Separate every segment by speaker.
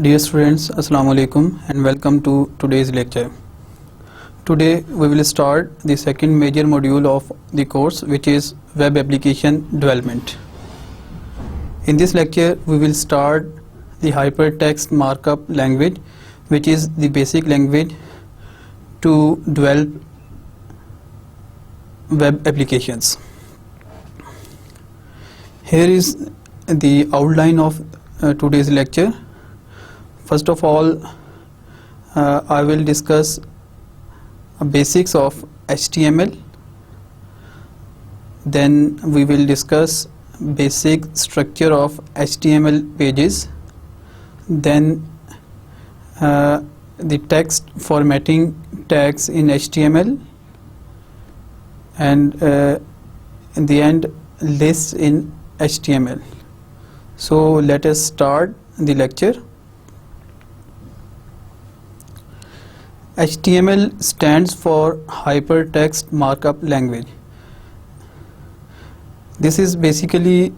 Speaker 1: Dear students, Assalamu alaikum and welcome to today's lecture. Today we will start the second major module of the course, which is web application development. In this lecture we will start the hypertext markup language, which is the basic language to develop web applications. Here is the outline of today's lecture. First of all, I will discuss basics of HTML. Then we will discuss basic structure of HTML pages. Then the text formatting tags in HTML, and in the end, lists in HTML. So let us start the lecture. HTML stands for Hypertext Markup Language. This is basically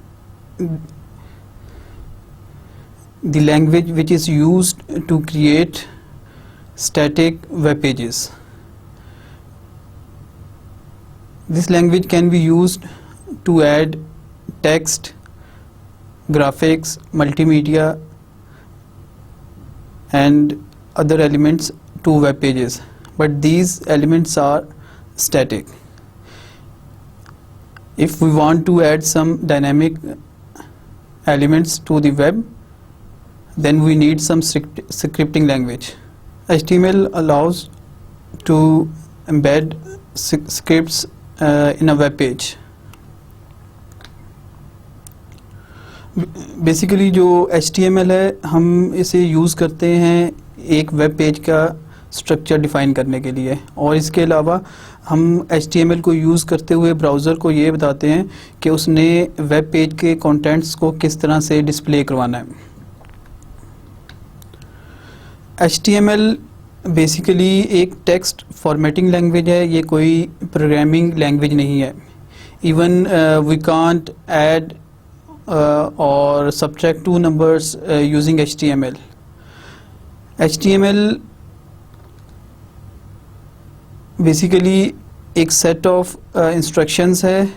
Speaker 1: the language which is used to create static web pages. This language can be used to add text, graphics, multimedia, and other elements to web pages, but these elements are static. If we want to add some dynamic elements to the web, then we need some scripting language. HTML allows to embed scripts in a web page. Basically जो HTML है, हम इसे use करते हैं एक web page का structure define करने के लिए, और इसके अलावा हम HTML को यूज़ करते हुए ब्राउज़र को ये बताते हैं कि उसने वेब पेज के कंटेंट्स को किस तरह से डिस्प्ले करवाना है. HTML बेसिकली एक टेक्स्ट फॉर्मेटिंग लैंग्वेज है, ये कोई प्रोग्रामिंग लैंग्वेज नहीं है. Even we can't add or subtract two numbers using HTML. HTML basically एक सेट ऑफ इंस्ट्रक्शंस है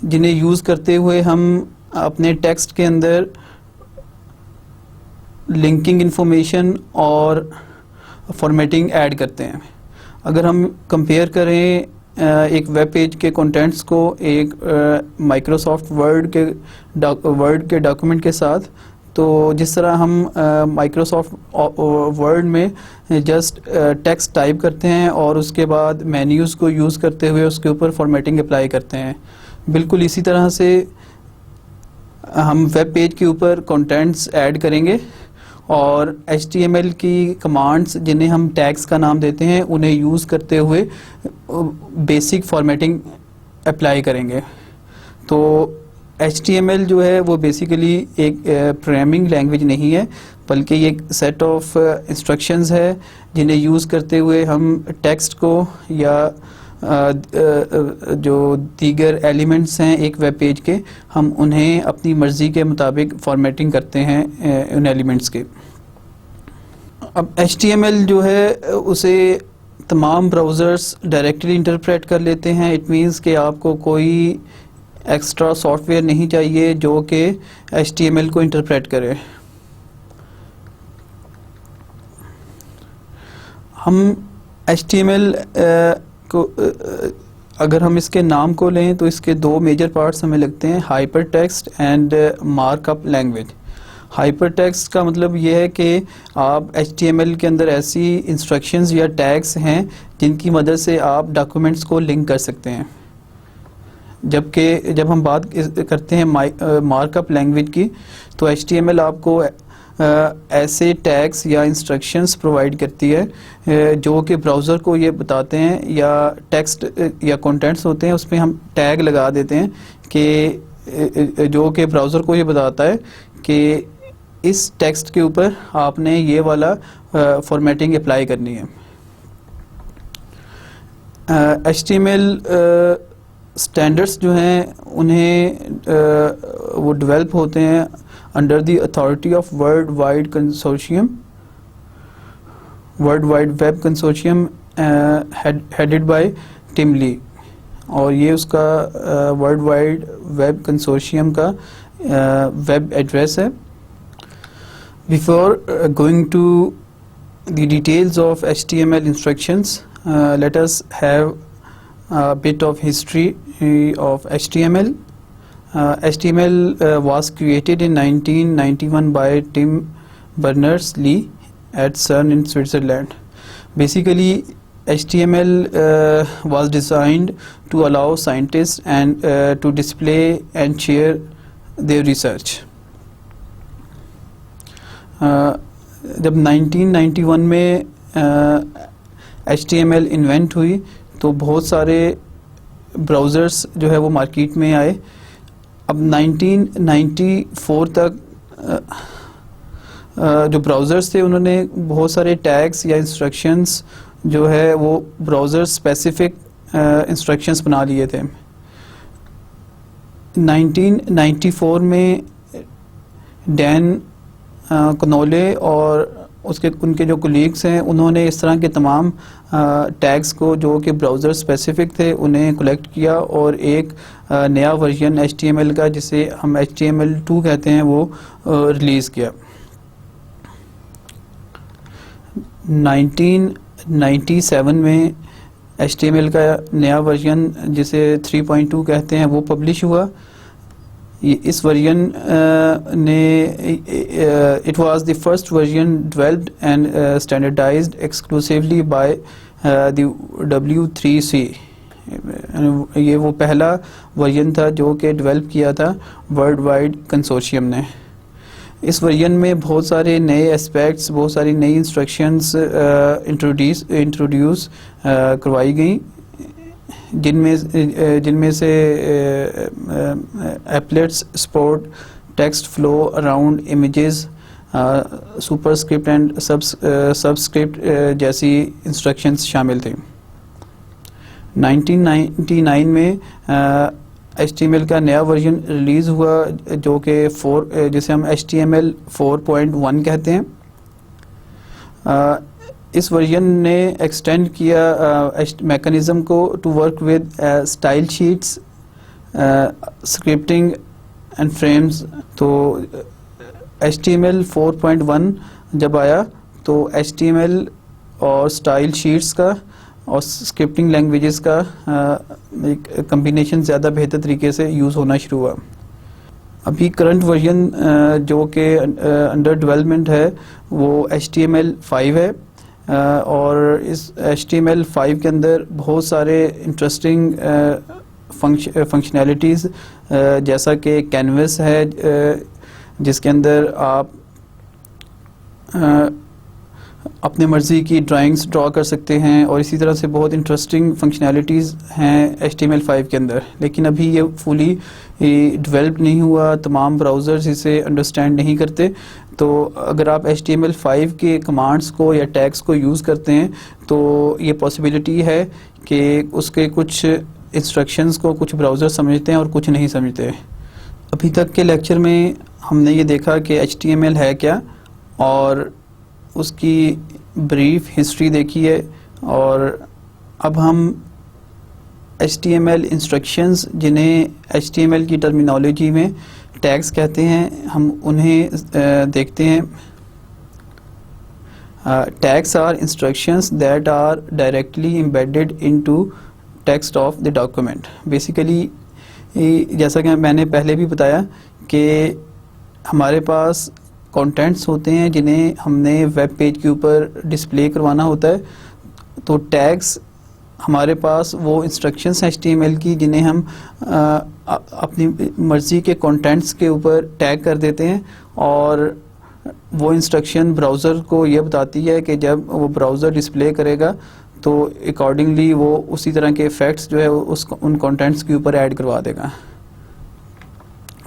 Speaker 1: जिन्हें यूज़ करते हुए हम अपने टेक्स्ट के अंदर लिंकिंग इंफॉर्मेशन और फॉर्मेटिंग ऐड करते हैं. अगर हम कंपेयर करें एक वेब पेज के कंटेंट्स को एक माइक्रोसॉफ्ट वर्ड के डॉक्यूमेंट के साथ, तो जिस तरह हम माइक्रोसॉफ्ट वर्ड में जस्ट टेक्स्ट टाइप करते हैं और उसके बाद मेन्यूज़ को यूज़ करते हुए उसके ऊपर फॉर्मेटिंग अप्लाई करते हैं, बिल्कुल इसी तरह से हम वेब पेज के ऊपर कंटेंट्स ऐड करेंगे और HTML की कमांड्स जिन्हें हम टैग्स का नाम देते हैं उन्हें यूज़ करते हुए बेसिक फॉर्मेटिंग अप्लाई करेंगे. तो HTML जो है वो बेसिकली एक प्रोग्रामिंग लैंग्वेज नहीं है, बल्कि ये एक सेट ऑफ इंस्ट्रक्शंस है जिन्हें यूज़ करते हुए हम टेक्स्ट को या जो दीगर एलिमेंट्स हैं एक वेब पेज के, हम उन्हें अपनी मर्ज़ी के मुताबिक फॉर्मेटिंग करते हैं उन एलिमेंट्स के. अब HTML जो है उसे तमाम ब्राउज़र्स डायरेक्टली इंटरप्रेट कर लेते हैं. इट मीन्स कि आपको कोई एक्स्ट्रा सॉफ्टवेयर नहीं चाहिए जो कि HTML को इंटरप्रेट करे. हम HTML को अगर हम इसके नाम को लें तो इसके दो मेजर पार्ट्स हमें लगते हैं, hypertext and markup language. Hypertext का मतलब ये है कि आप HTML के अंदर ऐसी इंस्ट्रक्शंस या टैग्स हैं जिनकी मदद से आप डॉक्यूमेंट्स को लिंक कर सकते हैं. जबकि जब हम बात करते हैं मार्कअप लैंग्वेज की, तो HTML आपको ऐसे टैग्स या इंस्ट्रक्शंस प्रोवाइड करती है जो कि ब्राउज़र को ये बताते हैं, या टेक्स्ट या कंटेंट्स होते हैं उसमें हम टैग लगा देते हैं कि जो कि ब्राउज़र को ये बताता है कि इस टेक्स्ट के ऊपर आपने ये वाला फॉर्मेटिंग अप्लाई करनी है. HTML स्टैंडर्ड्स जो हैं उन्हें वो डेवलप होते हैं under the authority of World Wide Web Consortium headed by Tim Lee. और ये उसका वर्ल्ड वाइड वेब कंसोर्शियम का वेब एड्रेस है. Before going to the details of HTML instructions, let us have a bit of history of HTML. HTML was created in 1991 by Tim Berners-Lee at CERN in Switzerland. Basically, HTML was designed to allow scientists and to display and share their research. जब 1991 में HTML invent हुई तो बहुत सारे browsers जो है वो market में आए. अब 1994 तक जो ब्राउज़र्स थे उन्होंने बहुत सारे टैग्स या इंस्ट्रक्शंस जो है वो ब्राउज़र स्पेसिफिक इंस्ट्रक्शंस बना लिए थे. 1994 में डैन कनोले और उनके जो कोलीग्स हैं उन्होंने इस तरह के तमाम टैग्स को जो कि ब्राउज़र स्पेसिफिक थे उन्हें कलेक्ट किया और एक नया वर्जन HTML का जिसे हम HTML2 कहते हैं वो रिलीज़ किया. 1997 में HTML का नया वर्जन जिसे 3.2 कहते हैं वो पब्लिश हुआ. इस वर्जन ने it was the first version developed and standardized exclusively by the W3C. ये वो पहला वर्जन था जो कि डेवलप किया था वर्ल्ड वाइड कंसोर्शियम ने. इस वर्जन में बहुत सारे नए एस्पेक्ट्स, बहुत सारी नई इंस्ट्रक्शंस इंट्रोड्यूस करवाई गई जिनमें से एप्लेट्स support text flow around images, superscript and subscript जैसी इंस्ट्रक्शंस शामिल थे. 1999 में HTML का नया वर्जन रिलीज़ हुआ जो कि जिसे हम HTML 4.1 कहते हैं. इस वर्जन ने एक्सटेंड किया मैकेनिज़्म को to work with style sheets, scripting and frames. तो HTML 4.1 जब आया तो HTML और स्टाइल शीट्स का और स्क्रिप्टिंग लैंग्वेजेस का एक कम्बिनेशन ज़्यादा बेहतर तरीके से यूज़ होना शुरू हुआ. अभी करंट वर्जन जो कि अंडर डेवलपमेंट है वो HTML 5 है. और इस HTML 5 के अंदर बहुत सारे इंटरेस्टिंग फंक्शनैलिटीज़ जैसा कि कैनवस है जिसके अंदर आप अपने मर्ज़ी की ड्राइंग्स ड्रॉ कर सकते हैं और इसी तरह से बहुत इंटरेस्टिंग फंक्शनैलिटीज़ हैं HTML 5 के अंदर. लेकिन अभी ये फुली डेवलप नहीं हुआ, तमाम ब्राउज़र्स इसे अंडरस्टैंड नहीं करते. तो अगर आप HTML 5 के कमांड्स को या टैग्स को यूज़ करते हैं तो ये पॉसिबिलिटी है कि उसके कुछ इंस्ट्रक्शंस को कुछ ब्राउज़र समझते हैं और कुछ नहीं समझते. अभी तक के लेक्चर में हमने ये देखा कि HTML है क्या और उसकी ब्रीफ हिस्ट्री देखी है. और अब हम HTML इंस्ट्रक्शंस जिन्हें HTML की टर्मिनोलॉजी में टैग्स कहते हैं हम उन्हें देखते हैं. Tags are instructions that are directly embedded into text of the document. Basically जैसा कि मैंने पहले भी बताया कि हमारे पास कंटेंट्स होते हैं जिन्हें हमने वेब पेज के ऊपर डिस्प्ले करवाना होता है. तो टैग्स हमारे पास वो इंस्ट्रक्शंस हैं HTML की जिन्हें हम अपनी मर्ज़ी के कंटेंट्स के ऊपर टैग कर देते हैं और वो इंस्ट्रक्शन ब्राउज़र को ये बताती है कि जब वो ब्राउज़र डिस्प्ले करेगा तो अकॉर्डिंगली वो उसी तरह के इफ़ेक्ट्स जो है उन कंटेंट्स के ऊपर ऐड करवा देगा.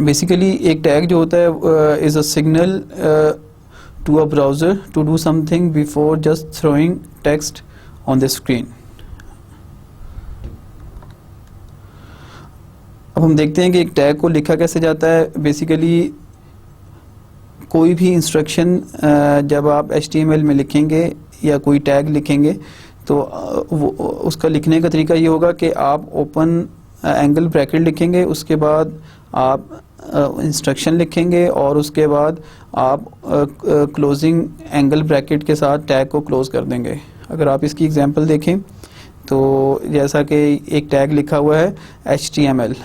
Speaker 1: बेसिकली एक टैग जो होता है is a signal to a browser to do something before just throwing text on the screen. अब हम देखते हैं कि एक टैग को लिखा कैसे जाता है. बेसिकली कोई भी इंस्ट्रक्शन जब आप HTML में लिखेंगे या कोई टैग लिखेंगे तो वो उसका लिखने का तरीका ये होगा कि आप ओपन एंगल ब्रैकेट लिखेंगे, उसके बाद आप इंस्ट्रक्शन लिखेंगे और उसके बाद आप क्लोजिंग एंगल ब्रैकेट के साथ टैग को क्लोज कर देंगे। अगर आप इसकी एग्जांपल देखें तो जैसा कि एक टैग लिखा हुआ है HTML,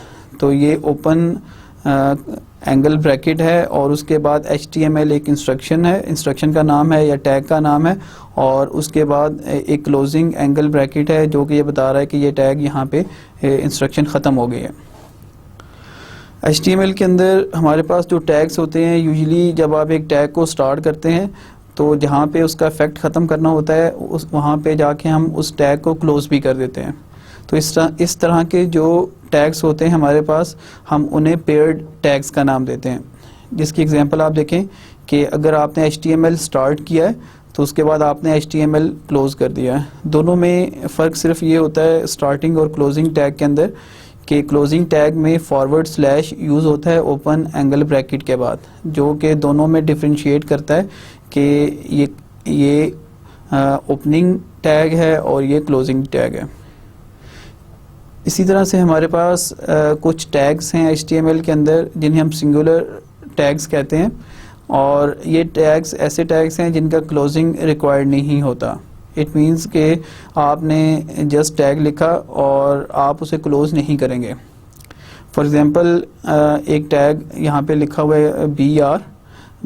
Speaker 1: तो ये ओपन एंगल ब्रैकेट है और उसके बाद HTML एक इंस्ट्रक्शन है, इंस्ट्रक्शन का नाम है या टैग का नाम है, और उसके बाद एक क्लोजिंग एंगल ब्रैकेट है जो कि ये बता रहा है कि ये टैग यहाँ पे इंस्ट्रक्शन ख़त्म हो गई है। HTML के अंदर हमारे पास जो टैग्स होते हैं, यूजुअली जब आप एक टैग को स्टार्ट करते हैं तो जहाँ पे उसका इफेक्ट ख़त्म करना होता है उस वहाँ पे जाके हम उस टैग को क्लोज भी कर देते हैं। तो इस तरह के जो टैग्स होते हैं हमारे पास, हम उन्हें पेयर्ड टैग्स का नाम देते हैं। जिसकी एग्जांपल आप देखें कि अगर आपने HTML स्टार्ट किया है तो उसके बाद आपने HTML क्लोज कर दिया है। दोनों में फ़र्क सिर्फ ये होता है स्टार्टिंग और क्लोजिंग टैग के अंदर कि क्लोजिंग टैग में फॉरवर्ड स्लैश यूज़ होता है ओपन एंगल ब्रैकेट के बाद, जो कि दोनों में डिफ्रेंशिएट करता है कि ये ओपनिंग टैग है और ये क्लोजिंग टैग है। इसी तरह से हमारे पास कुछ टैग्स हैं HTML के अंदर जिन्हें हम सिंगुलर टैग्स कहते हैं, और ये टैग्स ऐसे टैग्स हैं जिनका क्लोजिंग रिक्वायर्ड नहीं होता। इट मीन्स कि आपने जस्ट टैग लिखा और आप उसे क्लोज नहीं करेंगे। फॉर एग्ज़ाम्पल एक टैग यहाँ पे लिखा हुआ है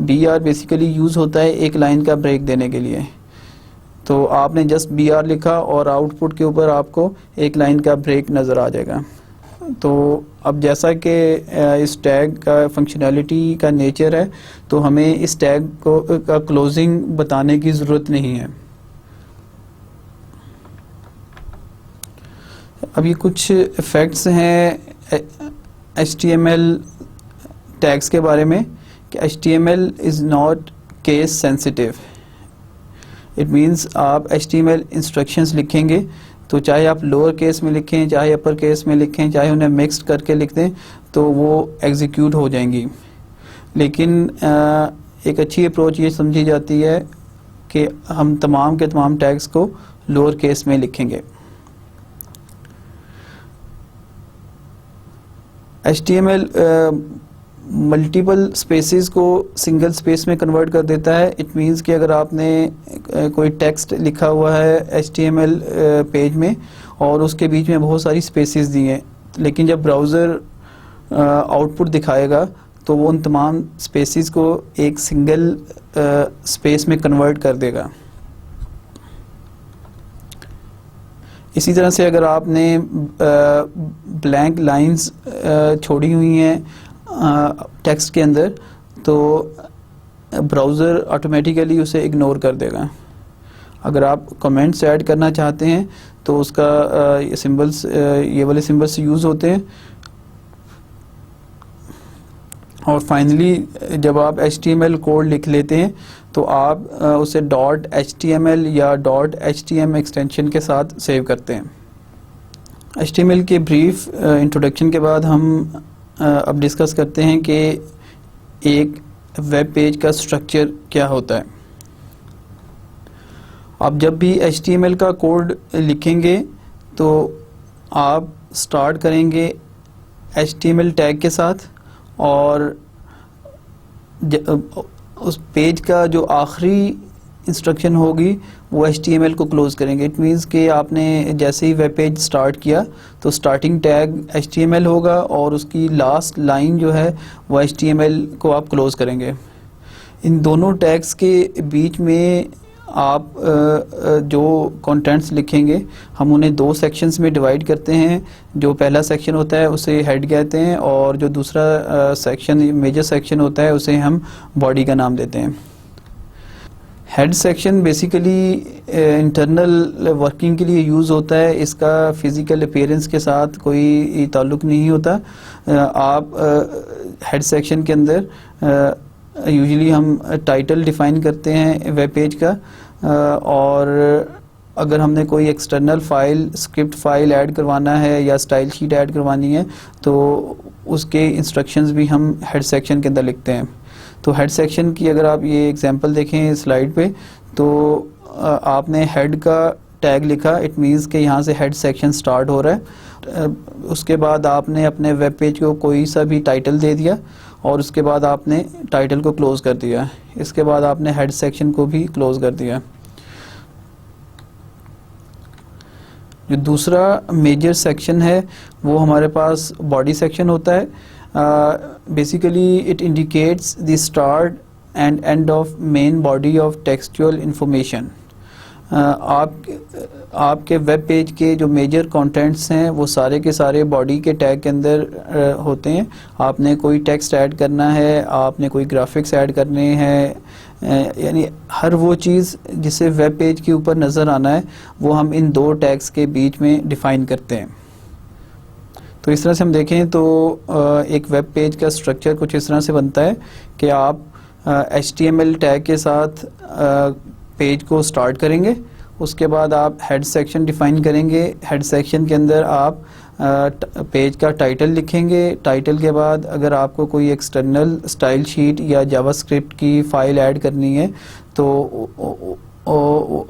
Speaker 1: BR बेसिकली यूज़ होता है एक लाइन का ब्रेक देने के लिए। तो आपने जस्ट BR लिखा और आउटपुट के ऊपर आपको एक लाइन का ब्रेक नज़र आ जाएगा। तो अब जैसा कि इस टैग का फंक्शनैलिटी का नेचर है, तो हमें इस टैग का क्लोजिंग बताने की ज़रूरत नहीं है। अभी कुछ फैक्ट्स हैं HTML टैग्स के बारे में कि HTML is not case sensitive. It means आप HTML इंस्ट्रक्शंस लिखेंगे तो चाहे आप लोअर केस में लिखें, चाहे अपर केस में लिखें, चाहे उन्हें मिक्स्ड करके लिख दें, तो वो एग्जीक्यूट हो जाएंगी। लेकिन एक अच्छी अप्रोच ये समझी जाती है कि हम तमाम के तमाम टैग्स को लोअर केस में लिखेंगे। HTML मल्टीपल स्पेसेस को सिंगल स्पेस में कन्वर्ट कर देता है। इट मीन्स कि अगर आपने कोई टेक्स्ट लिखा हुआ है HTML पेज में और उसके बीच में बहुत सारी स्पेसेस दी हैं, लेकिन जब ब्राउज़र आउटपुट दिखाएगा तो वो उन तमाम स्पेसेस को एक सिंगल स्पेस में कन्वर्ट कर देगा। इसी तरह से अगर आपने ब्लैंक लाइंस छोड़ी हुई हैं टेक्स्ट के अंदर, तो ब्राउज़र ऑटोमेटिकली उसे इग्नोर कर देगा। अगर आप कमेंट्स ऐड करना चाहते हैं तो उसका ये सिंबल्स, ये वाले सिंबल्स यूज़ होते हैं। और फाइनली जब आप HTML कोड लिख लेते हैं तो आप उसे .html या .htm एक्सटेंशन के साथ सेव करते हैं। HTML के ब्रीफ इंट्रोडक्शन के बाद हम अब डिस्कस करते हैं कि एक वेब पेज का स्ट्रक्चर क्या होता है। आप जब भी HTML का कोड लिखेंगे तो आप स्टार्ट करेंगे HTML टैग के साथ, और उस पेज का जो आखिरी इंस्ट्रक्शन होगी वो HTML को क्लोज करेंगे। इट मीन्स कि आपने जैसे ही वेब पेज स्टार्ट किया तो स्टार्टिंग टैग HTML होगा और उसकी लास्ट लाइन जो है वो HTML को आप क्लोज करेंगे। इन दोनों टैग्स के बीच में आप जो कंटेंट्स लिखेंगे हम उन्हें दो सेक्शंस में डिवाइड करते हैं। जो पहला सेक्शन होता है उसे हेड कहते हैं, और जो दूसरा सेक्शन मेजर सेक्शन होता है उसे हम बॉडी का नाम देते हैं। Head section basically internal working के लिए यूज़ होता है। इसका फिज़िकल अपीयरेंस के साथ कोई ताल्लुक़ नहीं होता। आप हेड सेक्शन के अंदर यूजुअली हम टाइटल डिफ़ाइन करते हैं वेब पेज का, और अगर हमने कोई external file, script file add करवाना है या स्टाइल शीट ऐड करवानी है तो उसके इंस्ट्रक्शंस भी हम हेड सेक्शन के अंदर लिखते हैं। तो हेड सेक्शन की अगर आप ये एग्जांपल देखें स्लाइड पे, तो आपने हेड का टैग लिखा, इट मीन्स कि यहाँ से हेड सेक्शन स्टार्ट हो रहा है। उसके बाद आपने अपने वेब पेज को कोई सा भी टाइटल दे दिया और उसके बाद आपने टाइटल को क्लोज कर दिया। इसके बाद आपने हेड सेक्शन को भी क्लोज कर दिया। जो दूसरा मेजर सेक्शन है वो हमारे पास बॉडी सेक्शन होता है। Basically it indicates the start and end of main body of textual information. आपके वेब पेज के जो मेजर कंटेंट्स हैं वो सारे के सारे बॉडी के टैग के अंदर होते हैं। आपने कोई टेक्स्ट ऐड करना है, आपने कोई ग्राफिक्स ऐड करने हैं, यानी हर वो चीज़ जिसे वेब पेज के ऊपर नज़र आना है वो हम इन दो टैग्स के बीच में डिफ़ाइन करते हैं। तो इस तरह से हम देखें तो एक वेब पेज का स्ट्रक्चर कुछ इस तरह से बनता है कि आप HTML टैग के साथ पेज को स्टार्ट करेंगे। उसके बाद आप हेड सेक्शन डिफ़ाइन करेंगे। हेड सेक्शन के अंदर आप पेज का टाइटल लिखेंगे। टाइटल के बाद अगर आपको कोई एक्सटर्नल स्टाइल शीट या जावास्क्रिप्ट की फ़ाइल ऐड करनी है तो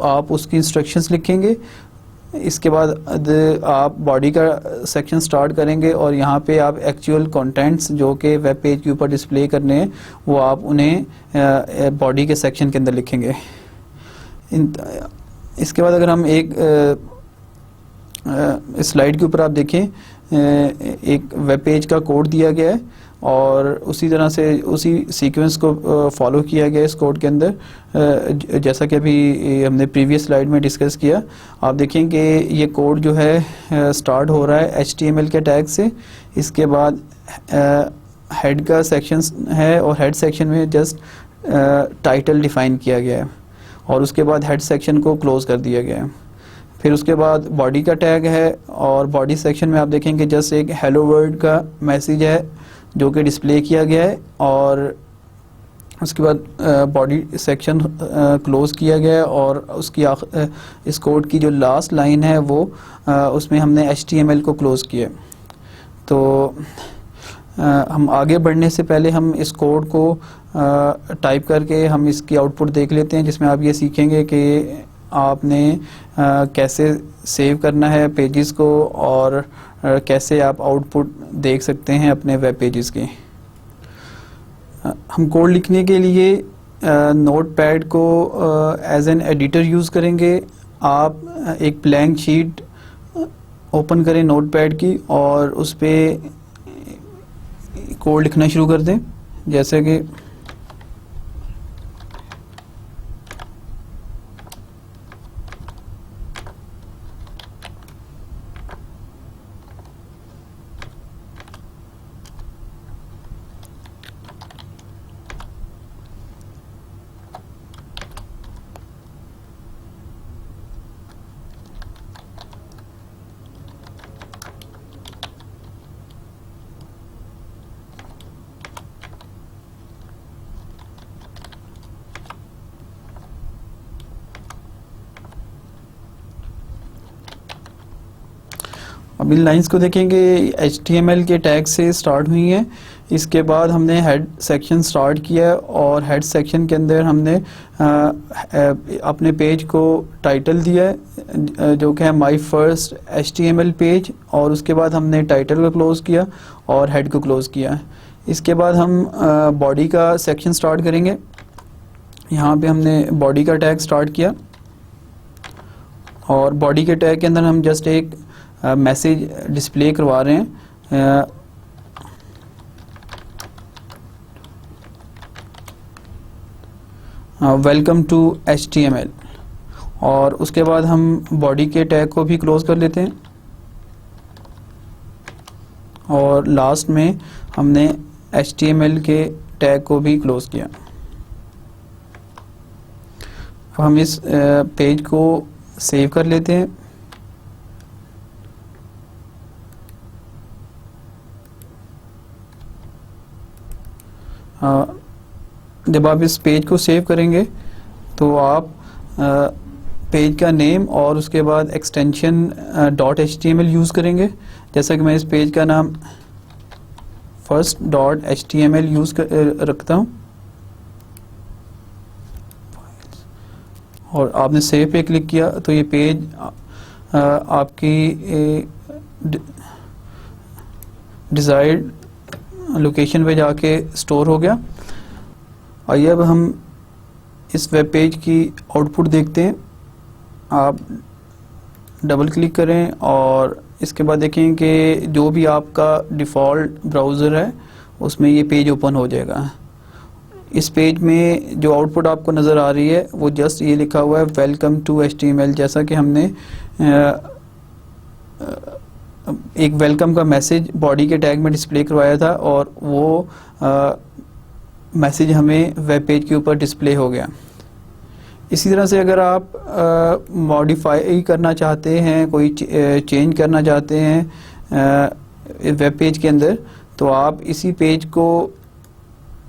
Speaker 1: आप उसकी इंस्ट्रक्शंस लिखेंगे। इसके बाद आप बॉडी का सेक्शन स्टार्ट करेंगे और यहाँ पे आप एक्चुअल कंटेंट्स जो कि वेब पेज के ऊपर डिस्प्ले करने हैं वो आप उन्हें बॉडी के सेक्शन के अंदर लिखेंगे। इसके बाद अगर हम एक स्लाइड के ऊपर आप देखें, एक वेब पेज का कोड दिया गया है और उसी तरह से उसी सीक्वेंस को फॉलो किया गया इस कोड के अंदर, जैसा कि अभी हमने प्रीवियस स्लाइड में डिस्कस किया। आप देखें कि ये कोड जो है स्टार्ट हो रहा है HTML के टैग से। इसके बाद हेड का सेक्शन है और हेड सेक्शन में जस्ट टाइटल डिफ़ाइन किया गया है और उसके बाद हेड सेक्शन को क्लोज कर दिया गया है। फिर उसके बाद बॉडी का टैग है और बॉडी सेक्शन में आप देखेंगे जस्ट एक हेलो वर्ल्ड का मैसेज है जो कि डिस्प्ले किया गया है और उसके बाद बॉडी सेक्शन क्लोज किया गया है और उसकी इस कोड की जो लास्ट लाइन है वो उसमें हमने HTML को क्लोज किया। तो हम आगे बढ़ने से पहले हम इस कोड को टाइप करके हम इसकी आउटपुट देख लेते हैं, जिसमें आप ये सीखेंगे कि आपने कैसे सेव करना है पेजेस को और कैसे आप आउटपुट देख सकते हैं अपने वेब पेजेस के। हम कोड लिखने के लिए नोटपैड को एज एन एडिटर यूज़ करेंगे। आप एक ब्लैंक शीट ओपन करें नोटपैड की और उस पर कोड लिखना शुरू कर दें, जैसे कि अब इन लाइंस को देखेंगे HTML के टैग से स्टार्ट हुई हैं। इसके बाद हमने हेड सेक्शन स्टार्ट किया और हेड सेक्शन के अंदर हमने अपने पेज को टाइटल दिया है जो कि है माय फर्स्ट HTML पेज, और उसके बाद हमने टाइटल को क्लोज किया और हेड को क्लोज किया। इसके बाद हम बॉडी का सेक्शन स्टार्ट करेंगे। यहाँ पे हमने बॉडी का टैग स्टार्ट किया और बॉडी के टैग के अंदर हम जस्ट एक मैसेज डिस्प्ले करवा रहे हैं। वेलकम टू HTML, और उसके बाद हम बॉडी के टैग को भी क्लोज कर लेते हैं और लास्ट में हमने HTML के टैग को भी क्लोज किया। अब हम इस पेज को सेव कर लेते हैं। जब आप इस पेज को सेव करेंगे तो आप पेज का नेम और उसके बाद एक्सटेंशन .html यूज़ करेंगे। जैसा कि मैं इस पेज का नाम first.html यूज़ रखता हूँ। और आपने सेव पे क्लिक किया तो ये पेज आपकी डिज़ायर्ड लोकेशन पे जाके स्टोर हो गया। आइए अब हम इस वेब पेज की आउटपुट देखते हैं। आप डबल क्लिक करें और इसके बाद देखें कि जो भी आपका डिफ़ॉल्ट ब्राउज़र है उसमें ये पेज ओपन हो जाएगा। इस पेज में जो आउटपुट आपको नज़र आ रही है वो जस्ट ये लिखा हुआ है वेलकम टू HTML, जैसा कि हमने एक वेलकम का मैसेज बॉडी के टैग में डिस्प्ले करवाया था और वो मैसेज हमें वेब पेज के ऊपर डिस्प्ले हो गया। इसी तरह से अगर आप मॉडिफाई करना चाहते हैं, कोई चेंज करना चाहते हैं वेब पेज के अंदर, तो आप इसी पेज को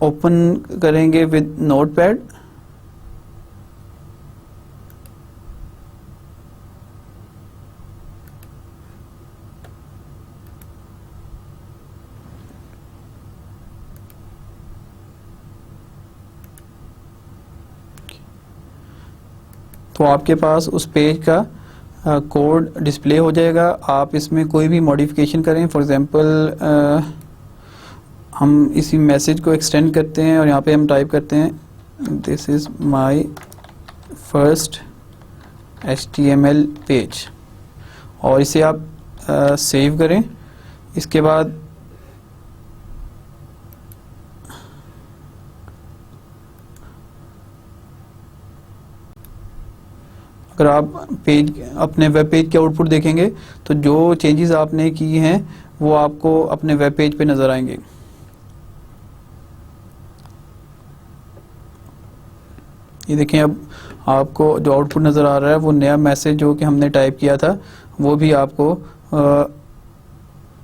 Speaker 1: ओपन करेंगे विद नोटपैड। तो आपके पास उस पेज का कोड डिस्प्ले हो जाएगा। आप इसमें कोई भी मॉडिफिकेशन करें, फॉर एग्जांपल हम इसी मैसेज को एक्सटेंड करते हैं और यहाँ पे हम टाइप करते हैं this is my first HTML page और इसे आप सेव करें। इसके बाद अगर आप पेज अपने वेब पेज के आउटपुट देखेंगे तो जो चेंजेस आपने की हैं वो आपको अपने वेब पेज पे नज़र आएंगे। ये देखें, अब आपको जो आउटपुट नज़र आ रहा है वो नया मैसेज जो कि हमने टाइप किया था वो भी आपको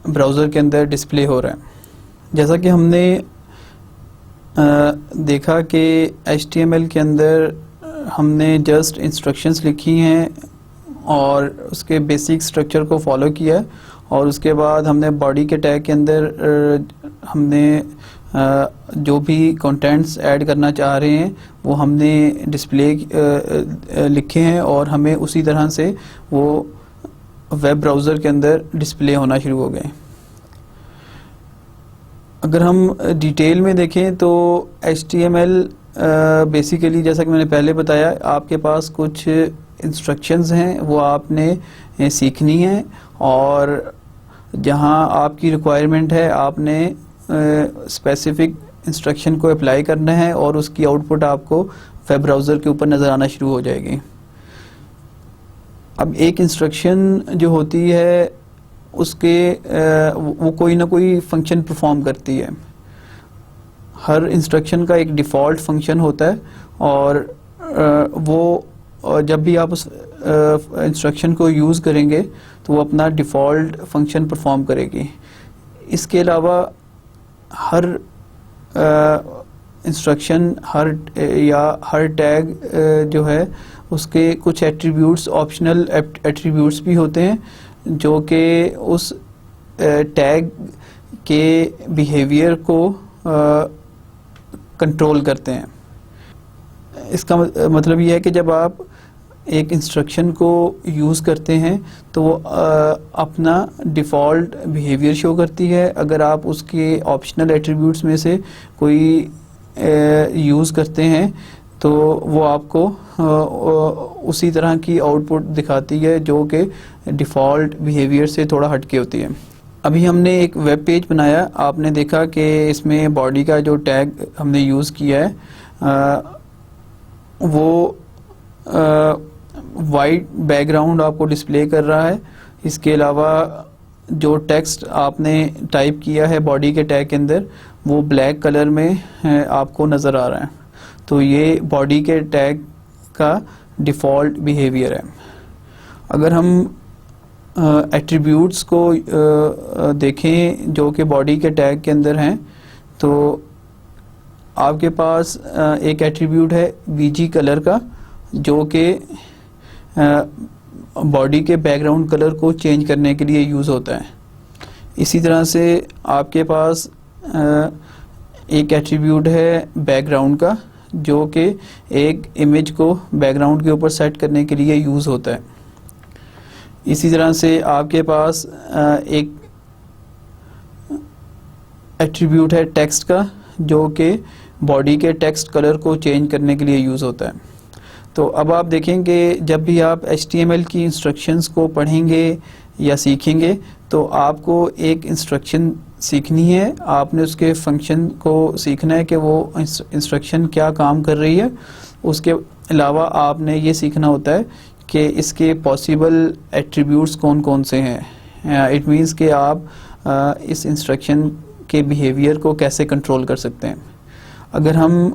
Speaker 1: ब्राउज़र के अंदर डिस्प्ले हो रहा है। जैसा कि हमने देखा कि HTML के अंदर हमने जस्ट इंस्ट्रक्शंस लिखी हैं और उसके बेसिक स्ट्रक्चर को फॉलो किया है और उसके बाद हमने बॉडी के टैग के अंदर हमने जो भी कंटेंट्स ऐड करना चाह रहे हैं वो हमने डिस्प्ले लिखे हैं और हमें उसी तरह से वो वेब ब्राउज़र के अंदर डिस्प्ले होना शुरू हो गए। अगर हम डिटेल में देखें तो HTML बेसिकली जैसा कि मैंने पहले बताया, आपके पास कुछ इंस्ट्रक्शंस हैं वो आपने सीखनी है और जहां आपकी रिक्वायरमेंट है आपने स्पेसिफिक इंस्ट्रक्शन को अप्लाई करना है और उसकी आउटपुट आपको वेब ब्राउज़र के ऊपर नज़र आना शुरू हो जाएगी। अब एक इंस्ट्रक्शन जो होती है उसके वो कोई ना कोई फंक्शन परफॉर्म करती है। हर इंस्ट्रक्शन का एक डिफ़ॉल्ट फंक्शन होता है और वो जब भी आप उस इंस्ट्रक्शन को यूज़ करेंगे तो वो अपना डिफ़ॉल्ट फंक्शन परफॉर्म करेगी। इसके अलावा हर इंस्ट्रक्शन हर टैग जो है उसके कुछ एट्रीब्यूट्स, ऑप्शनल एट्रीब्यूट्स भी होते हैं जो कि उस टैग के बिहेवियर को कंट्रोल करते हैं। इसका मतलब ये है कि जब आप एक इंस्ट्रक्शन को यूज़ करते हैं तो वो अपना डिफ़ॉल्ट बिहेवियर शो करती है। अगर आप उसके ऑप्शनल एट्रीब्यूट्स में से कोई यूज़ करते हैं तो वो आपको उसी तरह की आउटपुट दिखाती है जो कि डिफ़ॉल्ट बिहेवियर से थोड़ा हटके होती है। अभी हमने एक वेब पेज बनाया, आपने देखा कि इसमें बॉडी का जो टैग हमने यूज़ किया है वो वाइट बैकग्राउंड आपको डिस्प्ले कर रहा है। इसके अलावा जो टेक्स्ट आपने टाइप किया है बॉडी के टैग के अंदर वो ब्लैक कलर में आपको नज़र आ रहा है। तो ये बॉडी के टैग का डिफ़ॉल्ट बिहेवियर है। अगर हम एट्रीब्यूट्स को देखें जो कि बॉडी के टैग के अंदर हैं तो आपके पास एक एट्रीब्यूट है बीजी कलर का जो कि बॉडी के बैकग्राउंड कलर को चेंज करने के लिए यूज़ होता है। इसी तरह से आपके पास एक एट्रीब्यूट है बैकग्राउंड का जो कि एक इमेज को बैकग्राउंड के ऊपर सेट करने के लिए यूज़ होता है। इसी तरह से आपके पास एक एट्रीब्यूट है टेक्स्ट का, जो कि बॉडी के टेक्स्ट कलर को चेंज करने के लिए यूज़ होता है। तो अब आप देखेंगे जब भी आप HTML की इंस्ट्रक्शंस को पढ़ेंगे या सीखेंगे तो आपको एक इंस्ट्रक्शन सीखनी है, आपने उसके फंक्शन को सीखना है कि वो इंस्ट्रक्शन क्या काम कर रही है। उसके अलावा आपने ये सीखना होता है कि इसके पॉसिबल एट्रीब्यूट्स कौन कौन से हैं। इट मीन्स कि आप इस इंस्ट्रक्शन के बिहेवियर को कैसे कंट्रोल कर सकते हैं। अगर हम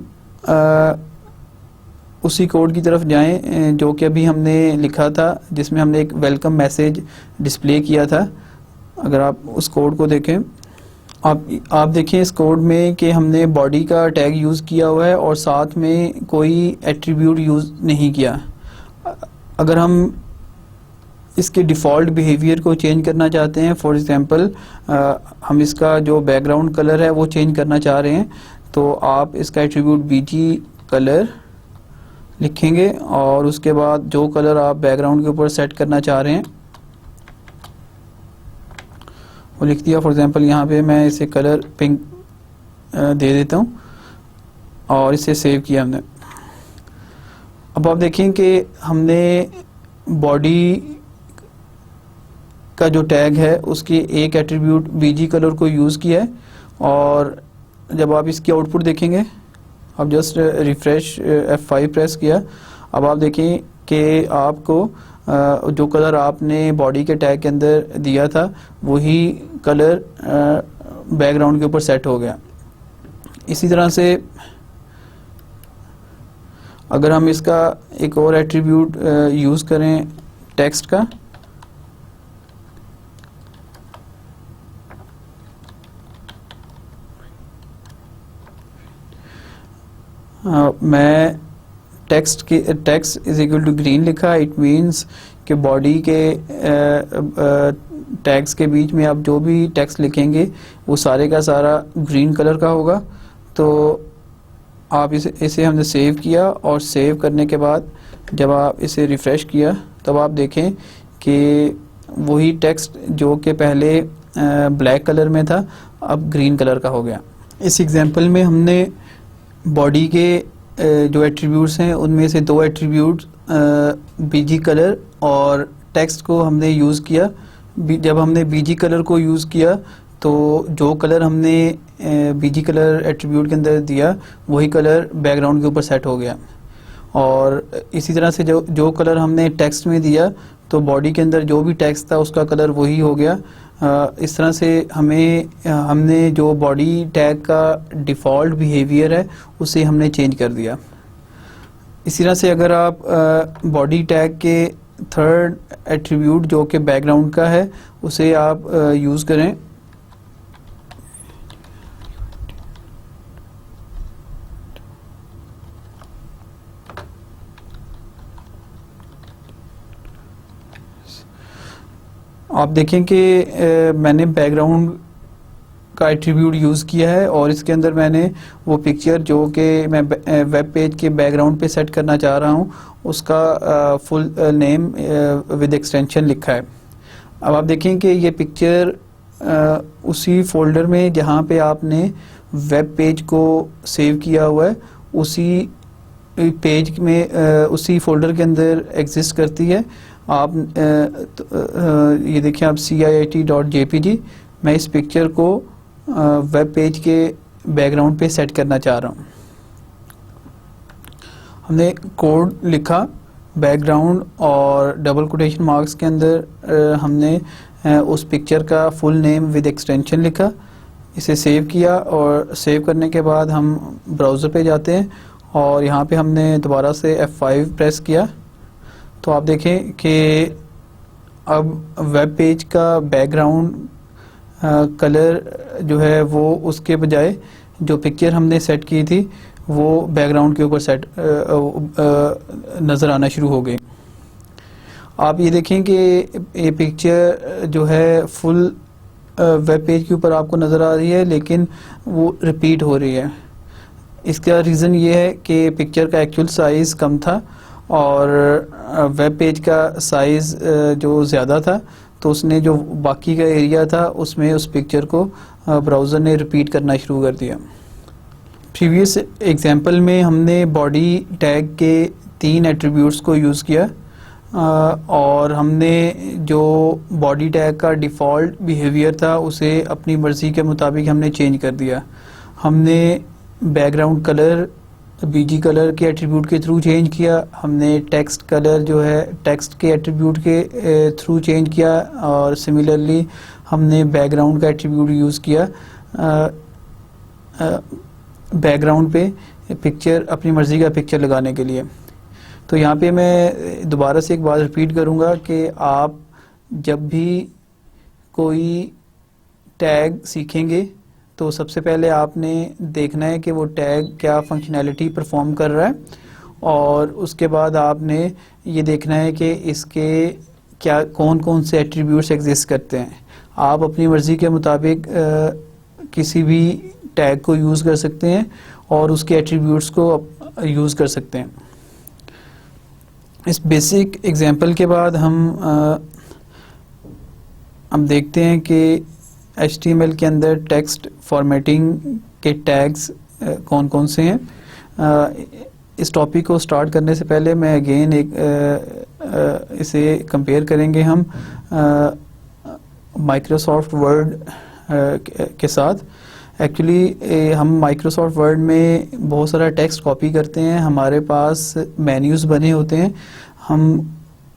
Speaker 1: उसी कोड की तरफ जाएं जो कि अभी हमने लिखा था, जिसमें हमने एक वेलकम मैसेज डिस्प्ले किया था, अगर आप उस कोड को देखें, आप देखें इस कोड में कि हमने बॉडी का टैग यूज़ किया हुआ है और साथ में कोई एट्रीब्यूट यूज़ नहीं किया। अगर हम इसके डिफ़ॉल्ट बिहेवियर को चेंज करना चाहते हैं, फॉर एग्जांपल हम इसका जो बैकग्राउंड कलर है वो चेंज करना चाह रहे हैं, तो आप इसका एट्रीब्यूट BG कलर लिखेंगे और उसके बाद जो कलर आप बैकग्राउंड के ऊपर सेट करना चाह रहे हैं वो लिख दिया। फॉर एग्जांपल यहाँ पे मैं इसे कलर पिंक दे देता हूँ और इसे सेव किया हमने। अब आप देखें कि हमने बॉडी का जो टैग है उसकी एक एट्रीब्यूट BG कलर को यूज़ किया है, और जब आप इसकी आउटपुट देखेंगे, अब जस्ट रिफ्रेश F5 प्रेस किया, अब आप देखें कि आपको जो कलर आपने बॉडी के टैग के अंदर दिया था वही कलर बैकग्राउंड के ऊपर सेट हो गया। इसी तरह से अगर हम इसका एक और एट्रीब्यूट यूज़ करें टेक्स्ट का, मैं text is equal to green लिखा। इट मीन्स कि बॉडी के टैग्स के बीच में आप जो भी टेक्स्ट लिखेंगे वो सारे का सारा ग्रीन कलर का होगा। तो आप इसे हमने सेव किया, और सेव करने के बाद जब आप इसे रिफ़्रेश किया तब आप देखें कि वही टेक्स्ट जो कि पहले ब्लैक कलर में था अब ग्रीन कलर का हो गया। इस एग्जांपल में हमने बॉडी के जो एट्रीब्यूट्स हैं उनमें से दो एट्रीब्यूट्स BG कलर और टेक्स्ट को हमने यूज़ किया। जब हमने BG कलर को यूज़ किया तो जो कलर हमने BG कलर एट्रीब्यूट के अंदर दिया वही कलर बैकग्राउंड के ऊपर सेट हो गया। और इसी तरह से जो कलर हमने टेक्स्ट में दिया तो बॉडी के अंदर जो भी टेक्स्ट था उसका कलर वही हो गया। इस तरह से हमने जो बॉडी टैग का डिफ़ॉल्ट बिहेवियर है उसे हमने चेंज कर दिया। इसी तरह से अगर आप बॉडी टैग के थर्ड एट्रीब्यूट जो कि बैकग्राउंड का है उसे आप यूज़ करें, आप देखें कि मैंने बैकग्राउंड का एट्रीब्यूट यूज़ किया है और इसके अंदर मैंने वो पिक्चर जो कि मैं वेब पेज के बैकग्राउंड पे सेट करना चाह रहा हूँ उसका फुल नेम विद एक्सटेंशन लिखा है। अब आप देखें कि ये पिक्चर उसी फोल्डर में जहाँ पे आपने वेब पेज को सेव किया हुआ है उसी पेज में उसी फोल्डर के अंदर एग्जिस्ट करती है। आप ये देखिए आप ciit.jpg, मैं इस पिक्चर को वेब पेज के बैकग्राउंड पे सेट करना चाह रहा हूँ। हमने कोड लिखा बैकग्राउंड और डबल कोटेशन मार्क्स के अंदर हमने उस पिक्चर का फुल नेम विद एक्सटेंशन लिखा, इसे सेव किया और सेव करने के बाद हम ब्राउज़र पे जाते हैं और यहाँ पे हमने दोबारा से F5 प्रेस किया तो आप देखें कि अब वेब पेज का बैकग्राउंड कलर जो है वो उसके बजाय जो पिक्चर हमने सेट की थी वो बैकग्राउंड के ऊपर सेट नज़र आना शुरू हो गई। आप ये देखें कि ये पिक्चर जो है फुल वेब पेज के ऊपर आपको नज़र आ रही है लेकिन वो रिपीट हो रही है। इसका रीज़न ये है कि पिक्चर का एक्चुअल साइज़ कम था और वेब पेज का साइज़ जो ज़्यादा था, तो उसने जो बाकी का एरिया था उसमें उस पिक्चर को ब्राउज़र ने रिपीट करना शुरू कर दिया। प्रीवियस एग्जांपल में हमने बॉडी टैग के 3 एट्रीब्यूट्स को यूज़ किया और हमने जो बॉडी टैग का डिफ़ॉल्ट बिहेवियर था उसे अपनी मर्ज़ी के मुताबिक हमने चेंज कर दिया। हमने बैकग्राउंड कलर बीजी कलर के एट्रीब्यूट के थ्रू चेंज किया, हमने टेक्स्ट कलर जो है टेक्स्ट के एट्रीब्यूट के थ्रू चेंज किया और सिमिलरली हमने बैकग्राउंड का एट्रीब्यूट यूज़ किया बैकग्राउंड पे पिक्चर अपनी मर्ज़ी का पिक्चर लगाने के लिए। तो यहाँ पे मैं दोबारा से एक बात रिपीट करूँगा कि आप जब भी कोई टैग सीखेंगे तो सबसे पहले आपने देखना है कि वो टैग क्या फंक्शनैलिटी परफॉर्म कर रहा है और उसके बाद आपने ये देखना है कि इसके क्या कौन कौन से एट्रीब्यूट्स एग्जिस्ट करते हैं। आप अपनी मर्ज़ी के मुताबिक किसी भी टैग को यूज़ कर सकते हैं और उसके एट्रीब्यूट्स को यूज़ कर सकते हैं। इस बेसिक एग्जांपल के बाद हम देखते हैं कि HTML के अंदर टेक्स्ट फॉर्मेटिंग के टैग्स कौन कौन से हैं। इस टॉपिक को स्टार्ट करने से पहले मैं अगेन इसे कंपेयर करेंगे हम माइक्रोसॉफ्ट वर्ड के साथ। एक्चुअली हम माइक्रोसॉफ्ट वर्ड में बहुत सारा टेक्स्ट कॉपी करते हैं, हमारे पास मेन्यूज़ बने होते हैं, हम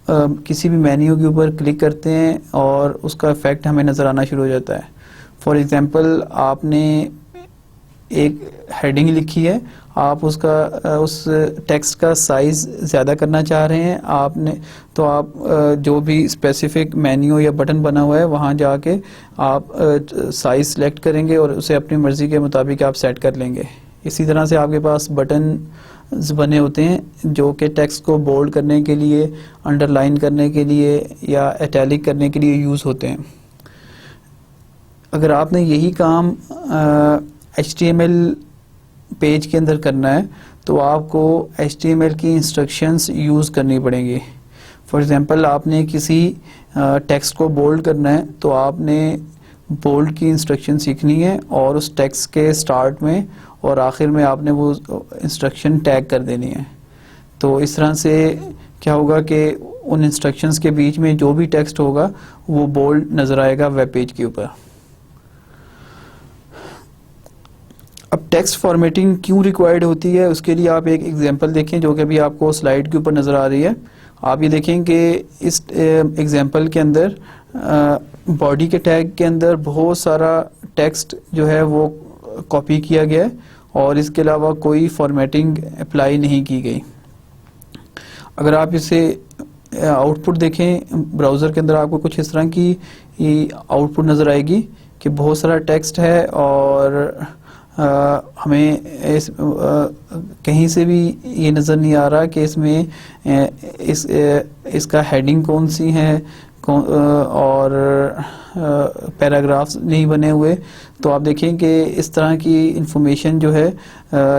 Speaker 1: किसी भी मेन्यू के ऊपर क्लिक करते हैं और उसका इफ़ेक्ट हमें नज़र आना शुरू हो जाता है। फॉर एग्ज़ाम्पल आपने एक हेडिंग लिखी है, आप उस टेक्स्ट का साइज़ ज़्यादा करना चाह रहे हैं, आप जो भी स्पेसिफिक मेन्यू या बटन बना हुआ है वहाँ जाके आप साइज़ सेलेक्ट करेंगे और उसे अपनी मर्ज़ी के मुताबिक आप सेट कर लेंगे। इसी तरह से आपके पास बटन बने होते हैं जो कि टेक्स्ट को बोल्ड करने के लिए, अंडरलाइन करने के लिए या इटैलिक करने के लिए यूज़ होते हैं। अगर आपने यही काम HTML पेज के अंदर करना है तो आपको HTML की इंस्ट्रक्शंस यूज़ करनी पड़ेंगी। फॉर एग्ज़ाम्पल आपने किसी टेक्स्ट को बोल्ड करना है तो आपने बोल्ड की इंस्ट्रक्शन सीखनी है और उस टेक्स्ट के स्टार्ट में और आखिर में आपने वो इंस्ट्रक्शन टैग कर देनी है। तो इस तरह से क्या होगा कि उन इंस्ट्रक्शंस के बीच में जो भी टेक्स्ट होगा वो बोल्ड नज़र आएगा वेब पेज के ऊपर। अब टेक्स्ट फॉर्मेटिंग क्यों रिक्वायर्ड होती है उसके लिए आप एक एग्जांपल देखें जो कि अभी आपको स्लाइड के ऊपर नज़र आ रही है। आप ये देखें कि इस एग्जांपल के अंदर बॉडी के टैग के अंदर बहुत सारा टेक्स्ट जो है वो कॉपी किया गया है और इसके अलावा कोई फॉर्मेटिंग अप्लाई नहीं की गई। अगर आप इसे आउटपुट देखें ब्राउज़र के अंदर आपको कुछ इस तरह की आउटपुट नज़र आएगी कि बहुत सारा टेक्स्ट है और हमें कहीं से भी ये नज़र नहीं आ रहा कि इसमें इसका हेडिंग कौन सी है और पैराग्राफ्स नहीं बने हुए। तो आप देखें कि इस तरह की इंफॉर्मेशन जो है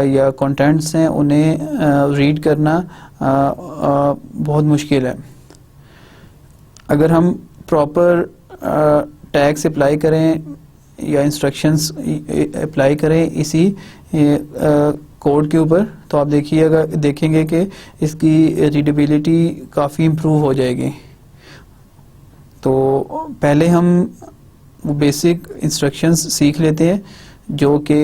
Speaker 1: या कंटेंट्स हैं उन्हें रीड करना बहुत मुश्किल है। अगर हम प्रॉपर टैग्स अप्लाई करें या इंस्ट्रक्शंस अप्लाई करें इसी कोड के ऊपर तो आप देखेंगे कि इसकी रीडेबिलिटी काफ़ी इम्प्रूव हो जाएगी। तो पहले हम वो बेसिक इंस्ट्रक्शंस सीख लेते हैं जो कि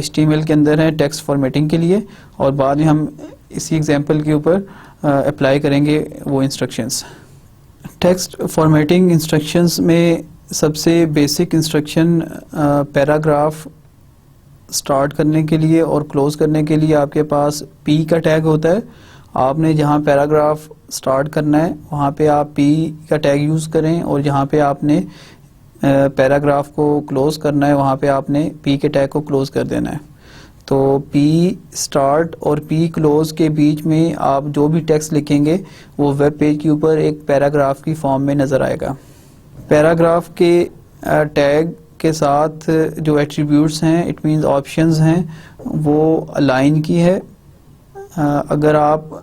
Speaker 1: HTML के अंदर है टेक्स्ट फॉर्मेटिंग के लिए और बाद में हम इसी एग्जांपल के ऊपर अप्लाई करेंगे वो इंस्ट्रक्शंस। टेक्स्ट फॉर्मेटिंग इंस्ट्रक्शंस में सबसे बेसिक इंस्ट्रक्शन पैराग्राफ स्टार्ट करने के लिए और क्लोज करने के लिए आपके पास P का टैग होता है। आपने जहाँ पैराग्राफ स्टार्ट करना है वहाँ पे आप P का टैग यूज़ करें और जहाँ पे आपने पैराग्राफ को क्लोज करना है वहाँ पे आपने P के टैग को क्लोज कर देना है। तो P स्टार्ट और P क्लोज के बीच में आप जो भी टेक्स्ट लिखेंगे वो वेब पेज के ऊपर एक पैराग्राफ की फॉर्म में नज़र आएगा। पैराग्राफ के टैग के साथ जो एट्रीब्यूट्स हैं, इट मींस ऑप्शंस हैं, वो अलाइन की है। अगर आप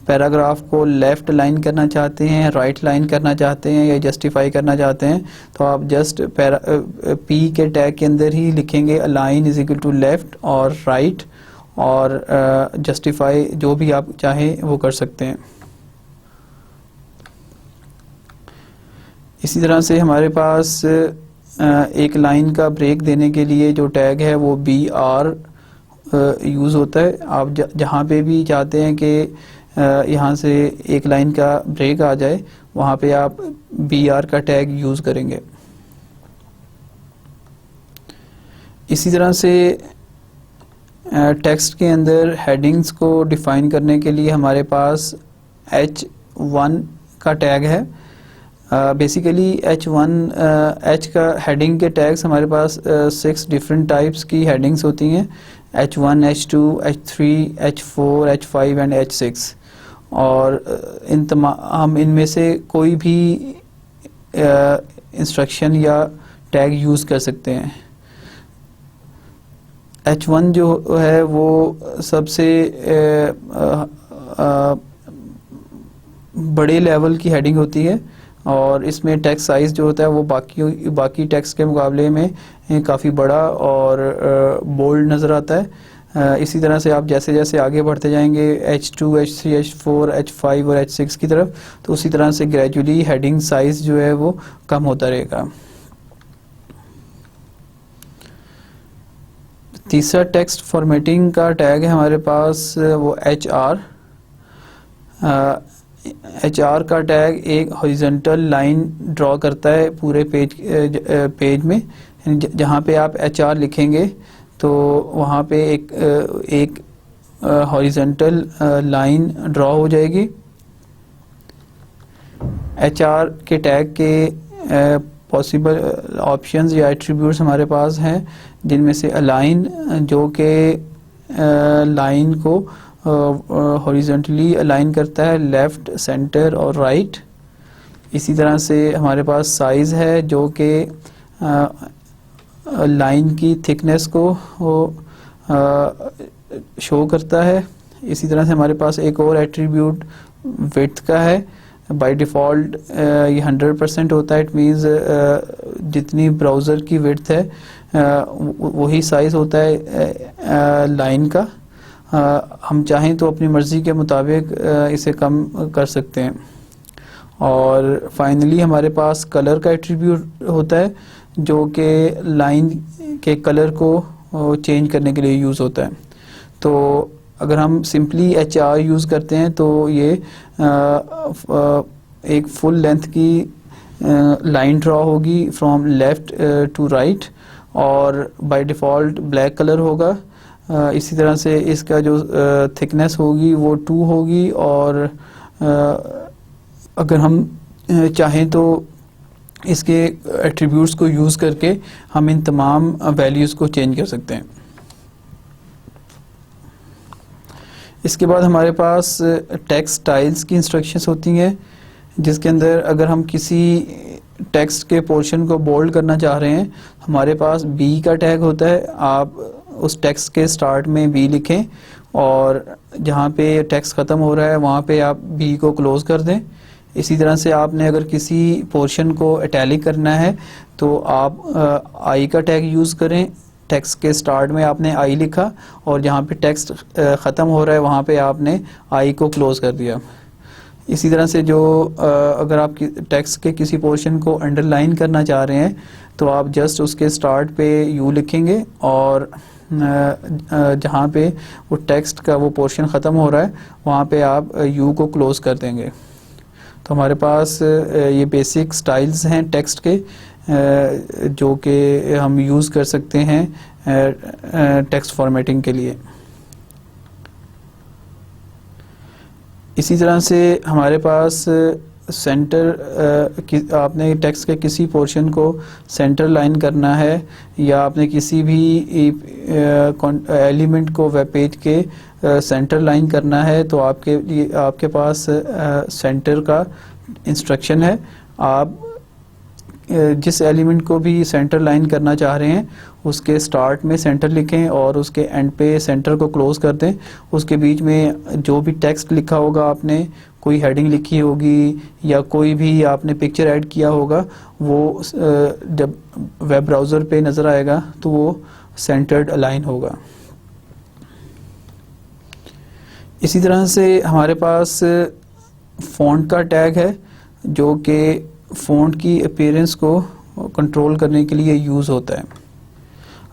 Speaker 1: पैराग्राफ को लेफ़्ट लाइन करना चाहते हैं, राइट लाइन करना चाहते हैं या जस्टिफाई करना चाहते हैं, तो आप जस्ट पी के टैग के अंदर ही लिखेंगे align is equal to left और राइट, और जस्टिफाई जो भी आप चाहें वो कर सकते हैं। इसी तरह से हमारे पास एक लाइन का ब्रेक देने के लिए जो टैग है वो BR यूज़ होता है। आप जहाँ पे भी चाहते हैं कि यहाँ से एक लाइन का ब्रेक आ जाए, वहाँ पे आप BR का टैग यूज़ करेंगे। इसी तरह से टेक्स्ट के अंदर हेडिंग्स को डिफ़ाइन करने के लिए हमारे पास H1 का टैग है। बेसिकली H का हेडिंग के टैग्स हमारे पास 6 डिफरेंट टाइप्स की हेडिंग्स होती हैं, H1, H2, H3, H4, H5 and H6, और हम इनमें से कोई भी इंस्ट्रक्शन या टैग यूज़ कर सकते हैं। H1 जो है वो सबसे बड़े लेवल की हेडिंग होती है, और इसमें टेक्स्ट साइज़ जो होता है वो बाकी टेक्स्ट के मुकाबले में काफ़ी बड़ा और बोल्ड नज़र आता है। इसी तरह से आप जैसे जैसे आगे बढ़ते जाएंगे H2, H3, H4, H5 और H6 की तरफ, तो उसी तरह से ग्रेजुअली हेडिंग साइज़ जो है वो कम होता रहेगा। तीसरा टेक्स्ट फॉर्मेटिंग का टैग है हमारे पास वो HR का टैग एक हॉरिजॉन्टल लाइन ड्रॉ करता है पूरे पेज में। जहाँ पे आप HR लिखेंगे तो वहाँ पे एक हॉरिजॉन्टल लाइन ड्रॉ हो जाएगी। HR के टैग के पॉसिबल ऑप्शंस या एट्रीब्यूट्स हमारे पास हैं, जिनमें से अलाइन जो कि लाइन को हॉरिजॉन्टली अलाइन करता है लेफ़्ट, सेंटर और राइट। इसी तरह से हमारे पास साइज़ है जो कि लाइन की थिकनेस को शो करता है। इसी तरह से हमारे पास एक और एट्रीब्यूट विड्थ का है। बाय डिफ़ॉल्ट ये 100% होता है। इट मीन्स जितनी ब्राउज़र की विड्थ है वही साइज़ होता है लाइन का। हम चाहें तो अपनी मर्ज़ी के मुताबिक इसे कम कर सकते हैं। और फाइनली हमारे पास कलर का एट्रीब्यूट होता है जो कि लाइन के कलर को चेंज करने के लिए यूज़ होता है। तो अगर हम सिंपली HR यूज़ करते हैं तो ये एक फुल लेंथ की लाइन ड्रॉ होगी फ्रॉम लेफ़्ट टू राइट, और बाय डिफ़ॉल्ट ब्लैक कलर होगा। इसी तरह से इसका जो थिकनेस होगी वो 2 होगी, और अगर हम चाहें तो इसके एट्रीब्यूट्स को यूज़ करके हम इन तमाम वैल्यूज़ को चेंज कर सकते हैं। इसके बाद हमारे पास टेक्स्ट स्टाइल्स की इंस्ट्रक्शंस होती हैं, जिसके अंदर अगर हम किसी टेक्स्ट के पोर्शन को बोल्ड करना चाह रहे हैं, हमारे पास B का टैग होता है। आप उस टेक्स्ट के स्टार्ट में B लिखें, और जहाँ पे टेक्स्ट ख़त्म हो रहा है वहाँ पे आप B को क्लोज़ कर दें। इसी तरह से आपने अगर किसी पोर्शन को इटैलिक करना है तो आप I का टैग यूज़ करें। टेक्स्ट के स्टार्ट में आपने I लिखा, और जहाँ पे टेक्स्ट ख़त्म हो रहा है वहाँ पे आपने I को क्लोज़ कर दिया। इसी तरह से अगर आप टेक्स्ट के किसी पोर्शन को अंडरलाइन करना चाह रहे हैं तो आप जस्ट उसके स्टार्ट पे U लिखेंगे, और जहाँ पे वो टेक्स्ट का वो पोर्शन ख़त्म हो रहा है वहाँ पे आप U को क्लोज़ कर देंगे। तो हमारे पास ये बेसिक स्टाइल्स हैं टेक्स्ट के जो कि हम यूज़ कर सकते हैं टेक्स्ट फॉर्मेटिंग के लिए। इसी तरह से हमारे पास आपने टेक्स्ट के किसी पोर्शन को सेंटर लाइन करना है, या आपने किसी भी एलिमेंट को वेब पेज के सेंटर लाइन करना है, तो आपके पास सेंटर का इंस्ट्रक्शन है। आप जिस एलिमेंट को भी सेंटर लाइन करना चाह रहे हैं उसके स्टार्ट में सेंटर लिखें और उसके एंड पे सेंटर को क्लोज कर दें। उसके बीच में जो भी टेक्स्ट लिखा होगा, आपने कोई हेडिंग लिखी होगी या कोई भी आपने पिक्चर ऐड किया होगा, वो जब वेब ब्राउज़र पे नज़र आएगा तो वो सेंटर्ड अलाइन होगा। इसी तरह से हमारे पास फ़ॉन्ट का टैग है जो कि फ़ॉन्ट की अपीयरेंस को कंट्रोल करने के लिए यूज़ होता है।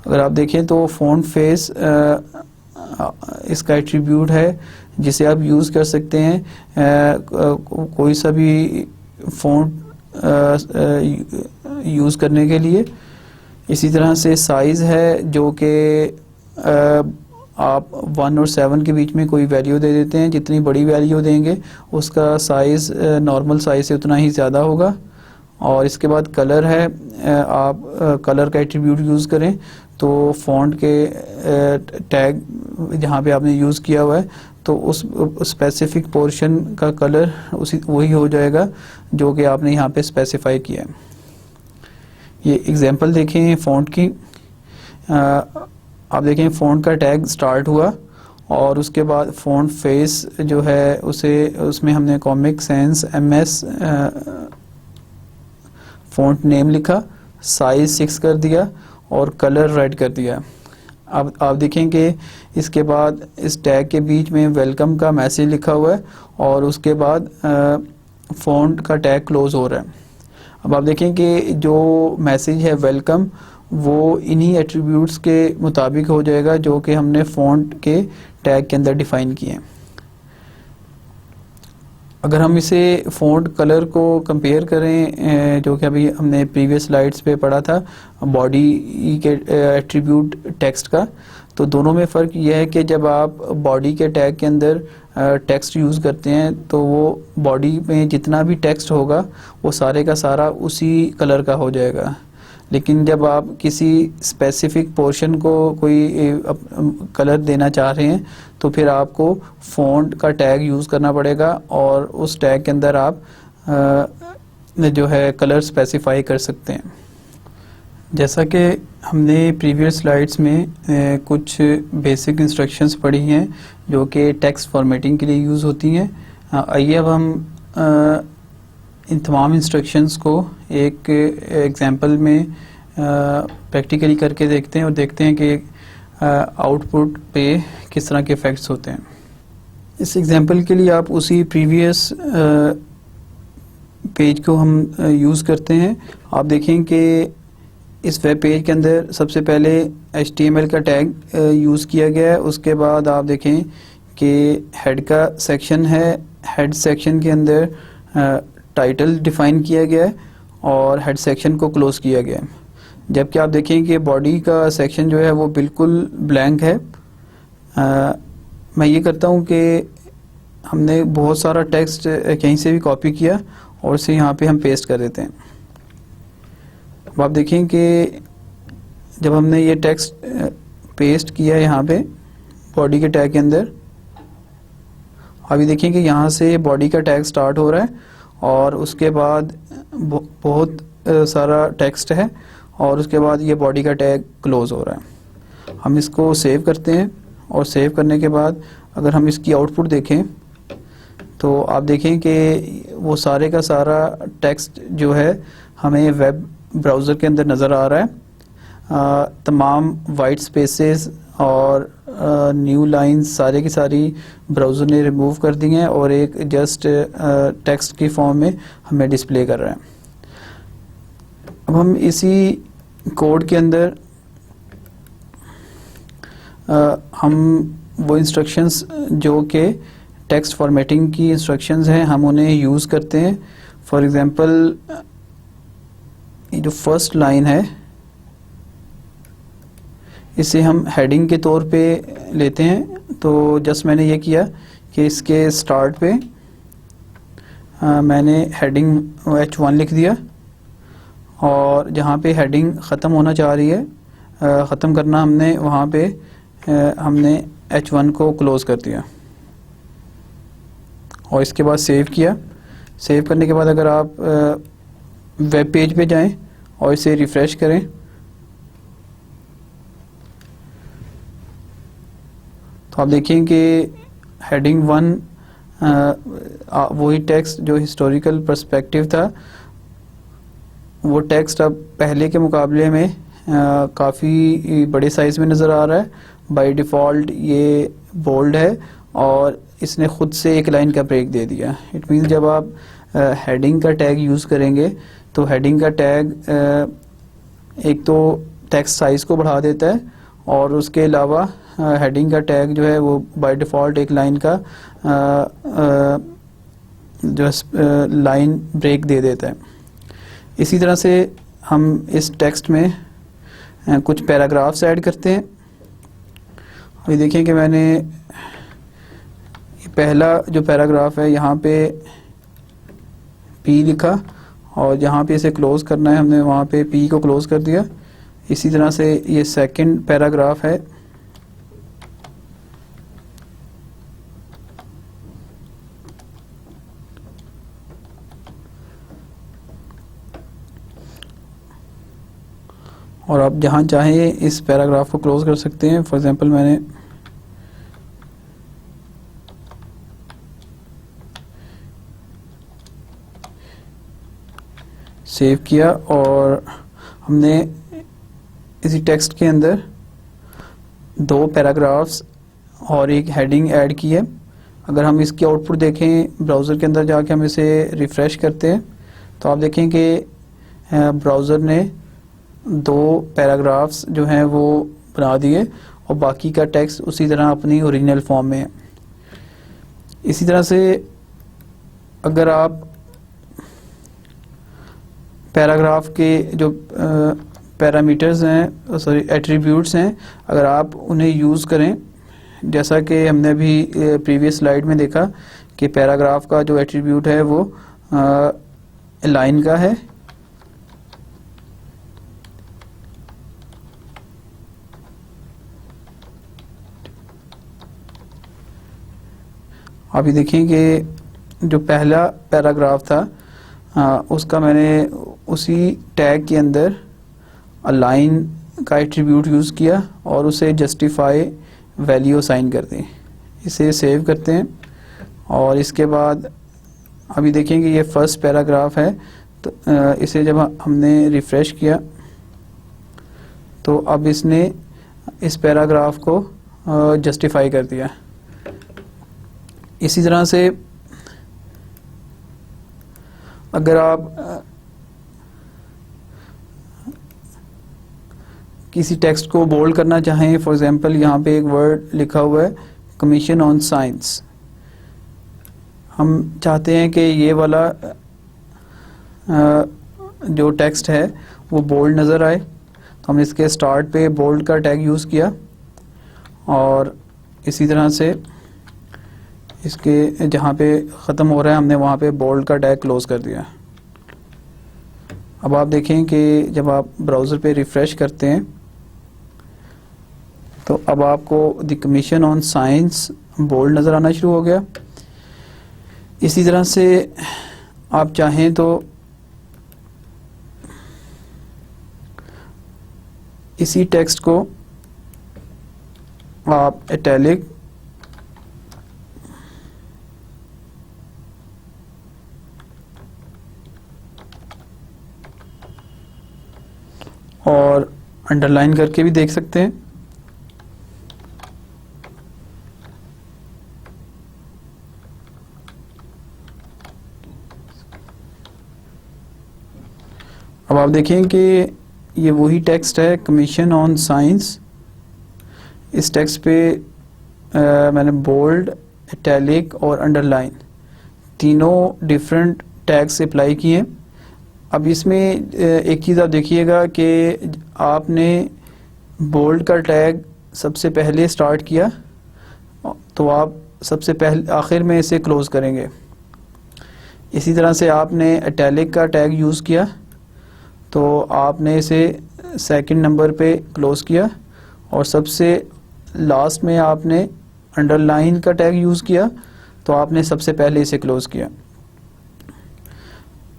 Speaker 1: अगर आप देखें तो फ़ॉन्ट फेस इसका एट्रीब्यूट है जिसे आप यूज़ कर सकते हैं कोई सा भी फ़ॉन्ट यूज़ करने के लिए। इसी तरह से साइज़ है जो कि आप 1 और 7 के बीच में कोई वैल्यू दे देते हैं। जितनी बड़ी वैल्यू देंगे उसका साइज़ नॉर्मल साइज़ से उतना ही ज़्यादा होगा। और इसके बाद कलर है, आप कलर का एट्रीब्यूट यूज़ करें तो फ़ॉन्ट के टैग जहाँ पे आपने यूज़ किया हुआ है तो उस स्पेसिफिक पोर्शन का कलर वही हो जाएगा जो कि आपने यहाँ पे स्पेसिफाई किया है। ये एग्जांपल देखें फ़ॉन्ट की। आप देखें फ़ॉन्ट का टैग स्टार्ट हुआ और उसके बाद फ़ॉन्ट फेस जो है उसमें हमने comic sense MS font name लिखा, साइज़ 6 कर दिया और कलर रेड कर दिया। अब आप देखें कि इसके बाद इस टैग के बीच में वेलकम का मैसेज लिखा हुआ है और उसके बाद फ़ॉन्ट का टैग क्लोज हो रहा है। अब आप देखें कि जो मैसेज है वेलकम वो इन्हीं एट्रीब्यूट्स के मुताबिक हो जाएगा जो कि हमने फ़ॉन्ट के टैग के अंदर डिफ़ाइन किए हैं। अगर हम इसे फ़ॉन्ट कलर को कंपेयर करें जो कि अभी हमने प्रीवियस स्लाइड्स पे पढ़ा था बॉडी के एट्रीब्यूट टेक्स्ट का, तो दोनों में फ़र्क यह है कि जब आप बॉडी के टैग के अंदर टेक्स्ट यूज़ करते हैं तो वो बॉडी में जितना भी टेक्स्ट होगा वो सारे का सारा उसी कलर का हो जाएगा। लेकिन जब आप किसी स्पेसिफिक पोर्शन को कोई कलर देना चाह रहे हैं तो फिर आपको फ़ॉन्ट का टैग यूज़ करना पड़ेगा और उस टैग के अंदर आप जो है कलर स्पेसिफाई कर सकते हैं। जैसा कि हमने प्रीवियस स्लाइड्स में कुछ बेसिक इंस्ट्रक्शंस पढ़ी हैं जो कि टेक्स्ट फॉर्मेटिंग के लिए यूज़ होती हैं। आइए अब हम इन तमाम इंस्ट्रक्शंस को एक एग्जांपल में प्रैक्टिकली करके देखते हैं और देखते हैं कि आउटपुट पे किस तरह के इफ़ेक्ट्स होते हैं। इस एग्जांपल के लिए आप उसी प्रीवियस पेज को हम यूज़ करते हैं। आप देखें कि इस वेब पेज के अंदर सबसे पहले HTML का टैग यूज़ किया गया है। उसके बाद आप देखें कि हेड का सेक्शन है, हेड सेक्शन के अंदर टाइटल डिफ़ाइन किया गया है और हेड सेक्शन को क्लोज़ किया गया है। जबकि आप देखें कि बॉडी का सेक्शन जो है वो बिल्कुल ब्लैंक है। मैं ये करता हूँ कि हमने बहुत सारा टेक्स्ट कहीं से भी कॉपी किया और उसे यहाँ पे हम पेस्ट कर देते हैं। अब आप देखें कि जब हमने ये टेक्स्ट पेस्ट किया यहाँ पे बॉडी के टैग के अंदर, अभी देखें कि यहाँ से बॉडी का टैग स्टार्ट हो रहा है और उसके बाद बहुत सारा टेक्स्ट है और उसके बाद ये बॉडी का टैग क्लोज हो रहा है। हम इसको सेव करते हैं और सेव करने के बाद अगर हम इसकी आउटपुट देखें तो आप देखें कि वो सारे का सारा टेक्स्ट जो है हमें वेब ब्राउज़र के अंदर नज़र आ रहा है। तमाम वाइट स्पेसेस और न्यू लाइंस सारे की सारी ब्राउज़र ने रिमूव कर दी हैं और एक जस्ट टेक्स्ट की फॉर्म में हमें डिस्प्ले कर रहा है। अब हम इसी कोड के अंदर हम वो इंस्ट्रक्शंस जो कि टेक्स्ट फॉर्मेटिंग की इंस्ट्रक्शंस हैं हम उन्हें यूज़ करते हैं। फॉर एग्ज़ाम्पल ये जो फर्स्ट लाइन है इसे हम हेडिंग के तौर पे लेते हैं। तो जस्ट मैंने ये किया कि इसके स्टार्ट पे मैंने हेडिंग H1 लिख दिया और जहाँ पे हेडिंग ख़त्म होना चाह रही है, ख़त्म करना हमने वहाँ पे हमने H1 को क्लोज़ कर दिया और इसके बाद सेव किया। सेव करने के बाद अगर आप वेब पेज पे जाएं और इसे रिफ़्रेश करें तो आप देखें कि हेडिंग 1 वही टेक्स्ट जो हिस्टोरिकल पर्सपेक्टिव था, वो टेक्स्ट अब पहले के मुकाबले में काफ़ी बड़े साइज़ में नज़र आ रहा है। बाय डिफ़ॉल्ट ये बोल्ड है और इसने ख़ुद से एक लाइन का ब्रेक दे दिया। इट मीन्स जब आप हेडिंग का टैग यूज़ करेंगे तो हेडिंग का टैग एक तो टेक्स्ट साइज़ को बढ़ा देता है और उसके अलावा हेडिंग का टैग जो है वो बाय डिफ़ॉल्ट एक लाइन का जो लाइन ब्रेक दे देता है। इसी तरह से हम इस टेक्स्ट में कुछ पैराग्राफ्स ऐड करते हैं। अभी देखें कि मैंने पहला जो पैराग्राफ है यहाँ पे पी लिखा और जहाँ पे इसे क्लोज़ करना है हमने वहाँ पे पी को क्लोज़ कर दिया। इसी तरह से ये सेकंड पैराग्राफ है, और आप जहाँ चाहें इस पैराग्राफ को क्लोज़ कर सकते हैं। फॉर एग्जांपल मैंने सेव किया और हमने इसी टेक्स्ट के अंदर 2 पैराग्राफ्स और एक हेडिंग ऐड की है। अगर हम इसकी आउटपुट देखें ब्राउज़र के अंदर जाके हम इसे रिफ़्रेश करते हैं तो आप देखें कि ब्राउज़र ने 2 पैराग्राफ्स जो हैं वो बना दिए और बाकी का टेक्स्ट उसी तरह अपनी ओरिजिनल फॉर्म में है। इसी तरह से अगर आप पैराग्राफ के जो पैरामीटर्स हैं, सॉरी एट्रीब्यूट्स हैं, अगर आप उन्हें यूज़ करें, जैसा कि हमने अभी प्रीवियस स्लाइड में देखा कि पैराग्राफ का जो एट्रीब्यूट है वो लाइन का है। अभी देखें कि जो पहला पैराग्राफ था उसका मैंने उसी टैग के अंदर अलाइन का एट्रीब्यूट यूज़ किया और उसे जस्टिफाई वैल्यू असाइन कर दी। इसे सेव करते हैं और इसके बाद अभी देखें कि ये फर्स्ट पैराग्राफ है तो इसे जब हमने रिफ़्रेश किया तो अब इसने इस पैराग्राफ को जस्टिफाई कर दिया। इसी तरह से अगर आप किसी टेक्स्ट को बोल्ड करना चाहें, फॉर एग्जांपल यहाँ पे एक वर्ड लिखा हुआ है कमीशन ऑन साइंस, हम चाहते हैं कि ये वाला जो टेक्स्ट है वो बोल्ड नज़र आए, तो हमने इसके स्टार्ट पे बोल्ड का टैग यूज़ किया और इसी तरह से इसके जहाँ पे ख़त्म हो रहा है हमने वहाँ पे बोल्ड का टैग क्लोज़ कर दिया। अब आप देखें कि जब आप ब्राउज़र पे रिफ़्रेश करते हैं तो अब आपको the commission on science bold नज़र आना शुरू हो गया। इसी तरह से आप चाहें तो इसी टेक्स्ट को आप इटैलिक और अंडरलाइन करके भी देख सकते हैं। अब आप देखें कि ये वही टेक्स्ट है कमीशन ऑन साइंस। इस टेक्स्ट पे मैंने बोल्ड, इटैलिक और अंडरलाइन तीनों डिफरेंट टैग्स अप्लाई किए। अब इसमें एक चीज़ आप देखिएगा कि आपने बोल्ड का टैग सबसे पहले स्टार्ट किया तो आप सबसे पहले आखिर में इसे क्लोज़ करेंगे। इसी तरह से आपने इटैलिक का टैग यूज़ किया तो आपने इसे सेकंड नंबर पे क्लोज़ किया और सबसे लास्ट में आपने अंडरलाइन का टैग यूज़ किया तो आपने सबसे पहले इसे क्लोज़ किया।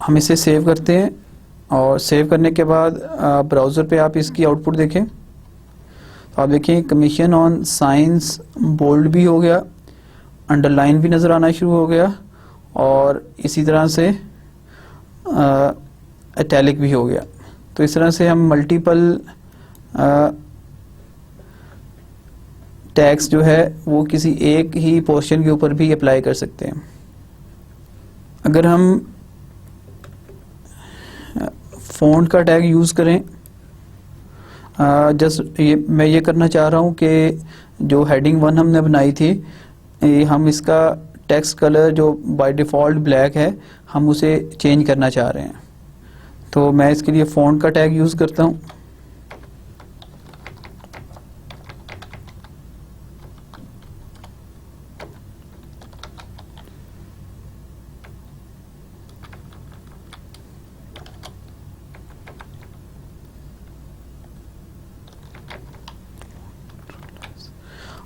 Speaker 1: हम इसे सेव करते हैं और सेव करने के बाद ब्राउज़र पे आप इसकी आउटपुट देखें तो आप देखें कमीशन ऑन साइंस बोल्ड भी हो गया, अंडरलाइन भी नज़र आना शुरू हो गया और इसी तरह से इटैलिक भी हो गया। तो इस तरह से हम मल्टीपल टैग्स जो है वो किसी एक ही पोर्शन के ऊपर भी अप्लाई कर सकते हैं। अगर हम फ़ॉन्ट का टैग यूज़ करें, मैं ये करना चाह रहा हूँ कि जो हेडिंग 1 हमने बनाई थी, हम इसका टेक्स्ट कलर जो बाय डिफ़ॉल्ट ब्लैक है हम उसे चेंज करना चाह रहे हैं। तो मैं इसके लिए फ़ॉन्ट का टैग यूज़ करता हूँ।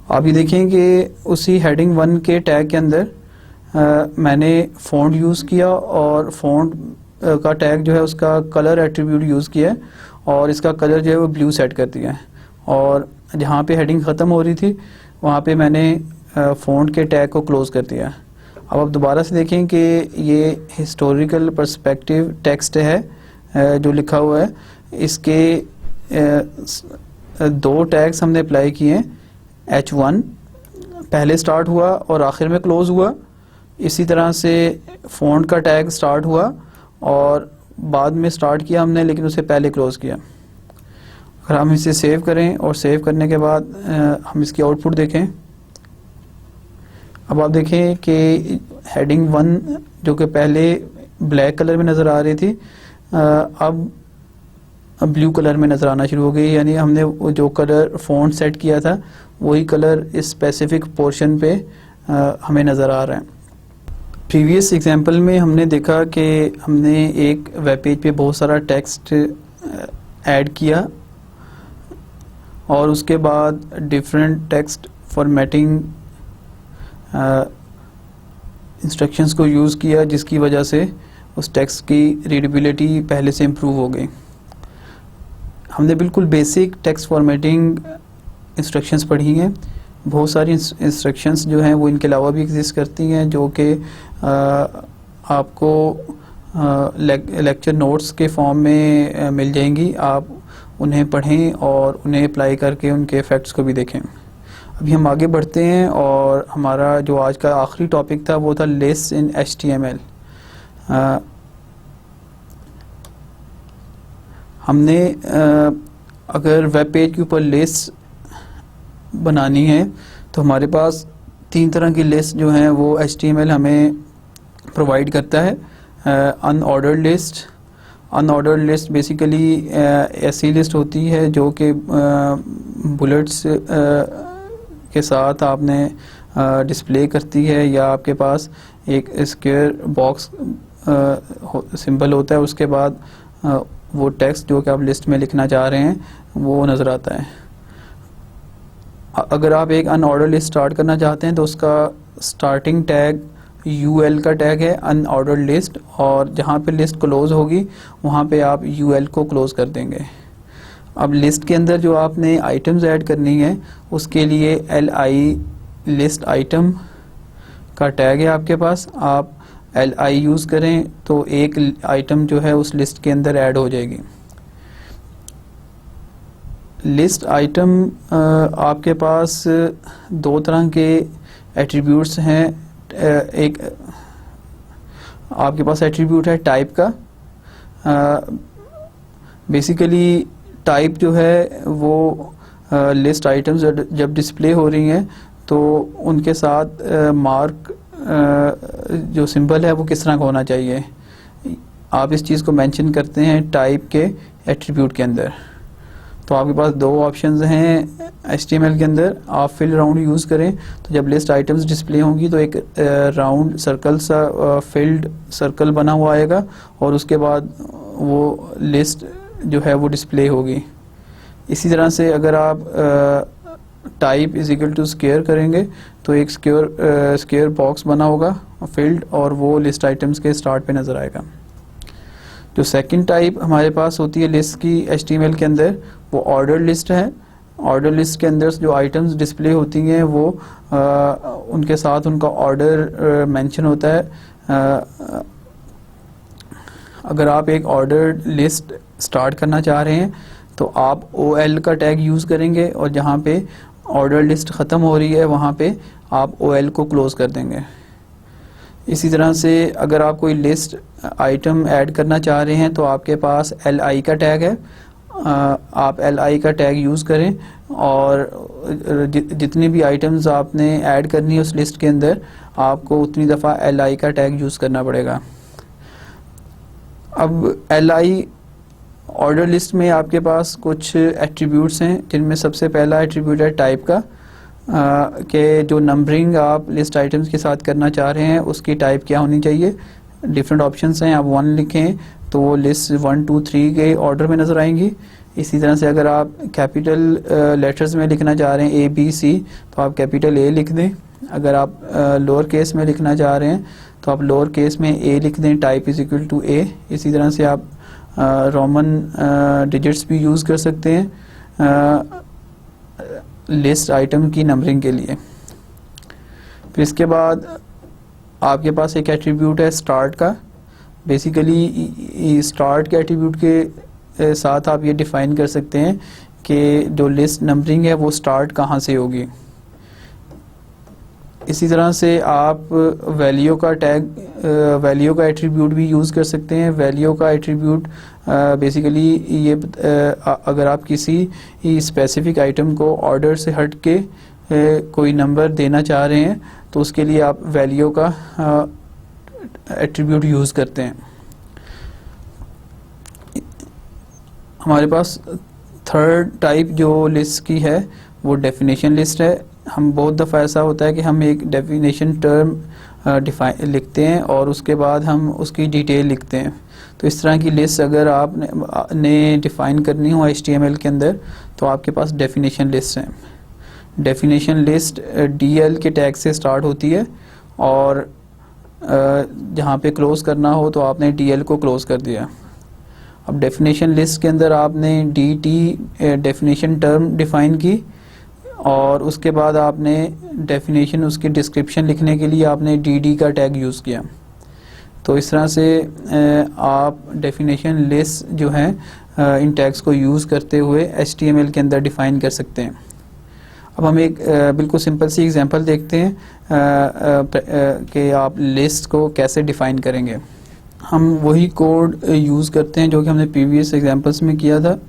Speaker 1: आप ये देखें कि उसी हेडिंग 1 के टैग के अंदर मैंने फ़ॉन्ट यूज़ किया और फ़ॉन्ट का टैग जो है उसका कलर एट्रीब्यूट यूज़ किया है और इसका कलर जो है वो ब्लू सेट कर दिया है। और जहाँ पे हेडिंग ख़त्म हो रही थी वहाँ पे मैंने फ़ॉन्ट के टैग को क्लोज़ कर दिया। अब आप दोबारा से देखें कि ये हिस्टोरिकल पर्सपेक्टिव टेक्स्ट है जो लिखा हुआ है। इसके 2 टैग्स हमने अप्लाई किए हैं। H1 पहले स्टार्ट हुआ और आखिर में क्लोज़ हुआ। इसी तरह से फ़ॉन्ट का टैग स्टार्ट हुआ और बाद में स्टार्ट किया हमने, लेकिन उसे पहले क्लोज़ किया। अगर हम इसे सेव करें और सेव करने के बाद हम इसकी आउटपुट देखें, अब आप देखें कि हेडिंग 1 जो कि पहले ब्लैक कलर में नज़र आ रही थी अब ब्लू कलर में नज़र आना शुरू हो गई। यानी हमने वो जो कलर फ़ॉन्ट सेट किया था वही कलर इस स्पेसिफिक पोर्शन पे हमें नज़र आ रहा है। प्रीवियस एग्जांपल में हमने देखा कि हमने एक वेब पेज पे बहुत सारा टेक्स्ट ऐड किया और उसके बाद डिफरेंट टेक्स्ट फॉर्मेटिंग इंस्ट्रक्शंस को यूज़ किया, जिसकी वजह से उस टेक्स्ट की रीडेबिलिटी पहले से इम्प्रूव हो गई। हमने बिल्कुल बेसिक टेक्स्ट फॉर्मेटिंग इंस्ट्रक्शंस पढ़ी हैं। बहुत सारी इंस्ट्रक्शंस जो हैं वो इनके अलावा भी एग्जिस्ट करती हैं जो कि आपको लेक्चर नोट्स के फॉर्म में मिल जाएंगी। आप उन्हें पढ़ें और उन्हें अप्लाई करके उनके इफ़ेक्ट्स को भी देखें। अभी हम आगे बढ़ते हैं और हमारा जो आज का आखिरी टॉपिक था वो था लिस्ट इन HTML। हमने अगर वेब पेज के ऊपर लिस्ट बनानी है तो हमारे पास 3 तरह की लिस्ट जो हैं वो HTML हमें प्रोवाइड करता है। Unordered list. Unordered list basically ऐसी लिस्ट होती है जो कि बुलेट्स के साथ आपने डिस्प्ले करती है, या आपके पास एक स्क्वायर बॉक्स सिंबल होता है, उसके बाद वो टेक्स्ट जो कि आप लिस्ट में लिखना चाह रहे हैं वो नज़र आता है। अगर आप एक अनऑर्डर लिस्ट स्टार्ट करना चाहते हैं तो उसका स्टार्टिंग टैग UL का टैग है अनऑर्डर्ड लिस्ट, और जहाँ पे लिस्ट क्लोज़ होगी वहाँ पे आप UL को क्लोज़ कर देंगे। अब लिस्ट के अंदर जो आपने आइटम्स ऐड करनी है उसके लिए LI लिस्ट आइटम का टैग है आपके पास। आप LI यूज़ करें तो एक आइटम जो है उस लिस्ट के अंदर ऐड हो जाएगी। लिस्ट आइटम आपके पास 2 तरह के एट्रीब्यूट्स हैं। एक आपके पास एट्रीब्यूट है टाइप का। बेसिकली टाइप जो है वो लिस्ट आइटम्स जब डिस्प्ले हो रही हैं तो उनके साथ मार्क जो सिंबल है वो किस तरह का होना चाहिए, आप इस चीज़ को मेंशन करते हैं टाइप के एट्रीब्यूट के अंदर। तो आपके पास 2 ऑप्शंस हैं HTML के अंदर। आप फिल राउंड यूज़ करें तो जब लिस्ट आइटम्स डिस्प्ले होंगी तो एक राउंड सर्कल सा फिल्ड सर्कल बना हुआ आएगा और उसके बाद वो लिस्ट जो है वो डिस्प्ले होगी। इसी तरह से अगर आप type is equal to square करेंगे तो एक स्क्वायर बॉक्स बना होगा फील्ड, और वो लिस्ट आइटम्स के स्टार्ट पे नज़र आएगा। जो सेकंड टाइप हमारे पास होती है लिस्ट की HTML के अंदर, वो ऑर्डर लिस्ट है। ऑर्डर लिस्ट के अंदर जो आइटम्स डिस्प्ले होती हैं वो उनके साथ उनका ऑर्डर मेंशन होता है। अगर आप एक ऑर्डर लिस्ट स्टार्ट करना चाह रहे हैं तो आप OL का टैग यूज़ करेंगे, और जहाँ पे ऑर्डर लिस्ट ख़त्म हो रही है वहाँ पे आप OL को क्लोज़ कर देंगे। इसी तरह से अगर आप कोई लिस्ट आइटम ऐड करना चाह रहे हैं तो आपके पास LI का टैग है, आप LI का टैग यूज़ करें, और जितनी भी आइटम्स आपने ऐड करनी है उस लिस्ट के अंदर आपको उतनी दफ़ा LI का टैग यूज़ करना पड़ेगा। अब LI ऑर्डर लिस्ट में आपके पास कुछ एट्रीब्यूट्स हैं, जिनमें सबसे पहला एट्रीब्यूट है टाइप का, कि जो नंबरिंग आप लिस्ट आइटम्स के साथ करना चाह रहे हैं उसकी टाइप क्या होनी चाहिए। डिफरेंट ऑप्शंस हैं, आप 1 लिखें तो वो लिस्ट 1 2 3 के ऑर्डर में नज़र आएंगी। इसी तरह से अगर आप कैपिटल लेटर्स में लिखना चाह रहे हैं ABC तो आप कैपिटल A लिख दें। अगर आप लोअर केस में लिखना चाह रहे हैं तो आप लोअर केस में A लिख दें, type is equal to A। इसी तरह से आप रोमन डिजिट्स भी यूज़ कर सकते हैं लिस्ट आइटम की नंबरिंग के लिए। फिर इसके बाद आपके पास एक एट्रीब्यूट है स्टार्ट का। बेसिकली स्टार्ट के एट्रीब्यूट के साथ आप ये डिफ़ाइन कर सकते हैं कि जो लिस्ट नंबरिंग है वो स्टार्ट कहाँ से होगी। इसी तरह से आप वैल्यू का टैग, वैल्यू का एट्रीब्यूट भी यूज़ कर सकते हैं। वैल्यू का एट्रीब्यूट बेसिकली ये अगर आप किसी स्पेसिफिक आइटम को ऑर्डर से हट के कोई नंबर देना चाह रहे हैं तो उसके लिए आप वैल्यू का एट्रीब्यूट यूज़ करते हैं। हमारे पास थर्ड टाइप जो लिस्ट की है वो डेफिनेशन लिस्ट है। हम बहुत दफ़ा ऐसा होता है कि हम एक डेफिनेशन टर्म लिखते हैं और उसके बाद हम उसकी डिटेल लिखते हैं। तो इस तरह की लिस्ट अगर आपने डिफ़ाइन करनी हो HTML के अंदर तो आपके पास डेफिनेशन लिस्ट है। डेफिनेशन लिस्ट DL के टैग से स्टार्ट होती है, और जहाँ पे क्लोज़ करना हो तो आपने DL को क्लोज़ कर दिया। अब डेफिनेशन लिस्ट के अंदर आपने DT डेफिनेशन टर्म डिफ़ाइन की, और उसके बाद आपने डेफिनेशन उसकी डिस्क्रिप्शन लिखने के लिए आपने DD का टैग यूज़ किया। तो इस तरह से आप डेफिनेशन लिस्ट जो है इन टैग्स को यूज़ करते हुए HTML के अंदर डिफ़ाइन कर सकते हैं। अब हम एक बिल्कुल सिंपल सी एग्जांपल देखते हैं कि आप लिस्ट को कैसे डिफ़ाइन करेंगे। हम वही कोड यूज़ करते हैं जो कि हमने प्रीवियस एग्जांपल्स में किया था।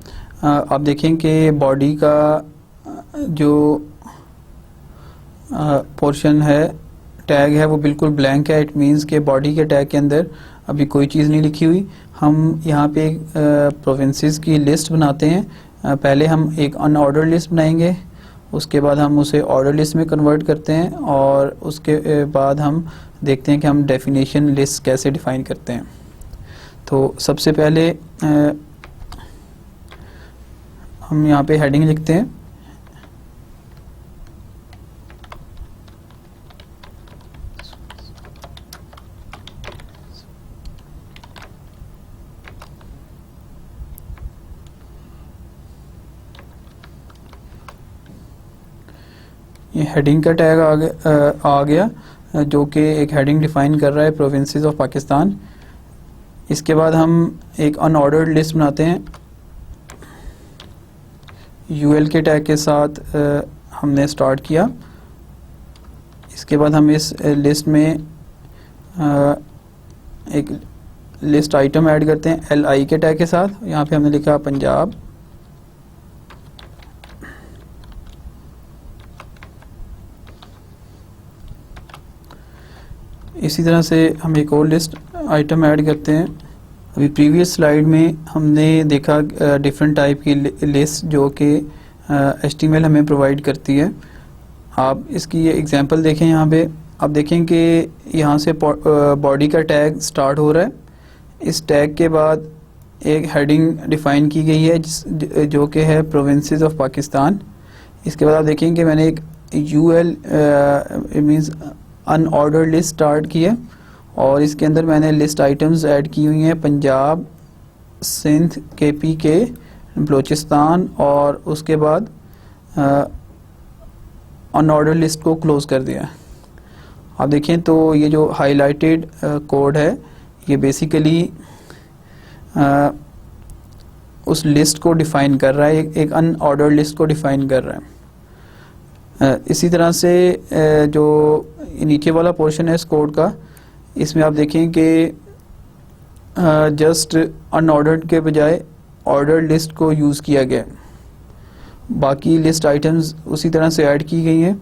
Speaker 1: आप देखें कि बॉडी का जो पोर्शन है, टैग है, वो बिल्कुल ब्लैंक है। इट मीन्स के बॉडी के टैग के अंदर अभी कोई चीज़ नहीं लिखी हुई। हम यहाँ पे एक प्रोविंसेस की लिस्ट बनाते हैं। पहले हम एक अनऑर्डर लिस्ट बनाएंगे, उसके बाद हम उसे ऑर्डर लिस्ट में कन्वर्ट करते हैं, और उसके बाद हम देखते हैं कि हम डेफिनेशन लिस्ट कैसे डिफ़ाइन करते हैं। तो सबसे पहले हम यहाँ पे हेडिंग लिखते हैं। ये हेडिंग का टैग आ गया जो कि एक हेडिंग डिफ़ाइन कर रहा है प्रोविंसेस ऑफ पाकिस्तान। इसके बाद हम एक अनऑर्डर्ड लिस्ट बनाते हैं। UL के टैग के साथ हमने स्टार्ट किया। इसके बाद हम इस लिस्ट में एक लिस्ट आइटम ऐड करते हैं LI के टैग के साथ। यहाँ पे हमने लिखा पंजाब। इसी तरह से हम एक और लिस्ट आइटम ऐड करते हैं। अभी प्रीवियस स्लाइड में हमने देखा डिफरेंट टाइप की लिस्ट जो कि HTML हमें प्रोवाइड करती है। आप इसकी ये एग्जांपल देखें। यहाँ पे आप देखें कि यहाँ से बॉडी का टैग स्टार्ट हो रहा है। इस टैग के बाद एक हेडिंग डिफ़ाइन की गई है जो कि है प्रोविंसेस ऑफ पाकिस्तान। इसके बाद आप देखें कि मैंने एक UL means unordered list start की है, और इसके अंदर मैंने लिस्ट आइटम्स ऐड की हुई हैं पंजाब, सिंध KP के बलूचिस्तान और उसके बाद अनऑर्डर लिस्ट को क्लोज कर दिया। आप देखें तो ये जो हाईलाइटेड कोड है ये बेसिकली उस लिस्ट को डिफ़ाइन कर रहा है, एक अनऑर्डर लिस्ट को डिफ़ाइन कर रहा है। इसी तरह से जो नीचे वाला पोर्शन है इस कोड का, इसमें आप देखें कि जस्ट अनऑर्डर्ड के बजाय ऑर्डर लिस्ट को यूज़ किया गया। बाकी लिस्ट आइटम्स उसी तरह से ऐड की गई हैं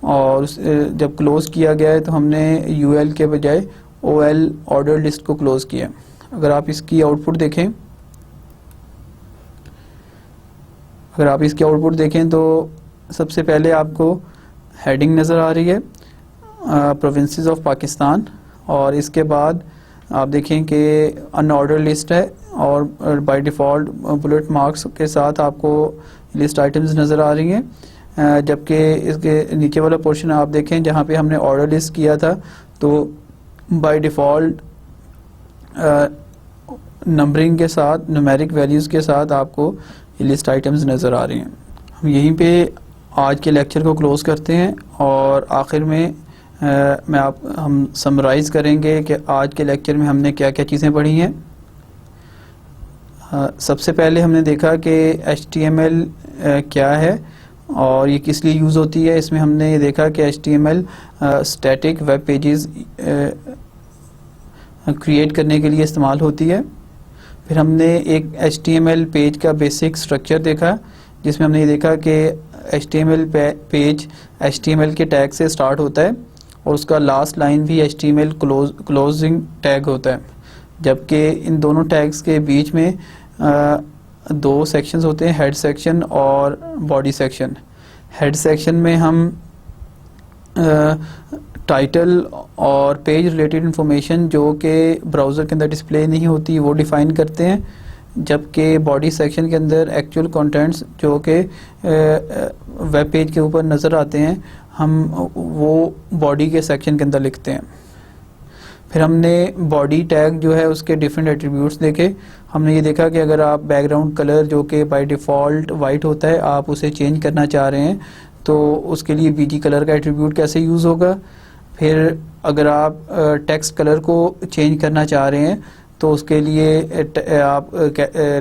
Speaker 1: और जब क्लोज़ किया गया है तो हमने UL के बजाय OL ऑर्डर लिस्ट को क्लोज़ किया। अगर आप इसकी आउटपुट देखें तो सबसे पहले आपको हेडिंग नज़र आ रही है प्रोविंसेस ऑफ पाकिस्तान, और इसके बाद आप देखें कि अनऑर्डर लिस्ट है और बाय डिफ़ॉल्ट बुलेट मार्क्स के साथ आपको लिस्ट आइटम्स नज़र आ रही हैं। जबकि इसके नीचे वाला पोर्शन आप देखें जहाँ पे हमने ऑर्डर लिस्ट किया था तो बाय डिफ़ॉल्ट नंबरिंग के साथ, न्यूमेरिक वैल्यूज़ के साथ आपको ये लिस्ट आइटम्स नज़र आ रही हैं। हम यहीं पे आज के लेक्चर को क्लोज़ करते हैं और आखिर में हम समराइज़ करेंगे कि आज के लेक्चर में हमने क्या क्या चीज़ें पढ़ी हैं। सबसे पहले हमने देखा कि HTML क्या है और ये किस लिए यूज़ होती है। इसमें हमने ये देखा कि HTML static web pages create करने के लिए इस्तेमाल होती है। फिर हमने एक HTML पेज का बेसिक स्ट्रक्चर देखा, जिसमें हमने ये देखा कि HTML पेज HTML के टैग से स्टार्ट होता है और उसका लास्ट लाइन भी HTML क्लोजिंग टैग होता है, जबकि इन दोनों टैग्स के बीच में दो सेक्शंस होते हैं, हेड सेक्शन और बॉडी सेक्शन। हेड सेक्शन में हम टाइटल और पेज रिलेटेड इंफॉर्मेशन जो कि ब्राउज़र के अंदर डिस्प्ले नहीं होती वो डिफ़ाइन करते हैं, जबकि बॉडी सेक्शन के अंदर एक्चुअल कंटेंट्स जो कि वेब पेज के ऊपर नज़र आते हैं हम वो बॉडी के सेक्शन के अंदर लिखते हैं। फिर हमने बॉडी टैग जो है उसके डिफरेंट एट्रीब्यूट्स देखे। हमने ये देखा कि अगर आप बैकग्राउंड कलर जो कि बाय डिफ़ॉल्ट वाइट होता है आप उसे चेंज करना चाह रहे हैं तो उसके लिए BG कलर का एट्रीब्यूट कैसे यूज़ होगा। फिर अगर आप टेक्स्ट कलर को चेंज करना चाह रहे हैं तो उसके लिए आप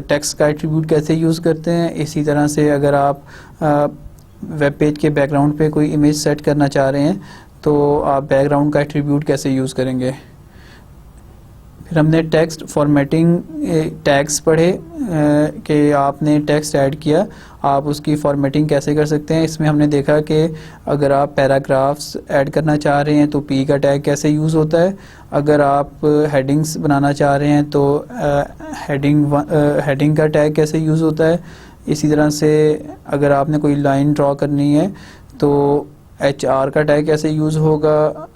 Speaker 1: टेक्स्ट का एट्रीब्यूट कैसे यूज़ करते हैं। इसी तरह से अगर आप वेब पेज के बैकग्राउंड पे कोई इमेज सेट करना चाह रहे हैं तो आप बैकग्राउंड का एट्रीब्यूट कैसे यूज़ करेंगे। फिर हमने टेक्स्ट फॉर्मेटिंग टैग्स पढ़े कि आपने टेक्स्ट ऐड किया आप उसकी फॉर्मेटिंग कैसे कर सकते हैं। इसमें हमने देखा कि अगर आप पैराग्राफ्स ऐड करना चाह रहे हैं तो P का टैग कैसे यूज़ होता है। अगर आप हेडिंग्स बनाना चाह रहे हैं तो हेडिंग का टैग कैसे यूज़ होता है। इसी तरह से अगर आपने कोई लाइन ड्रॉ करनी है तो HR का टैग कैसे यूज़ होगा।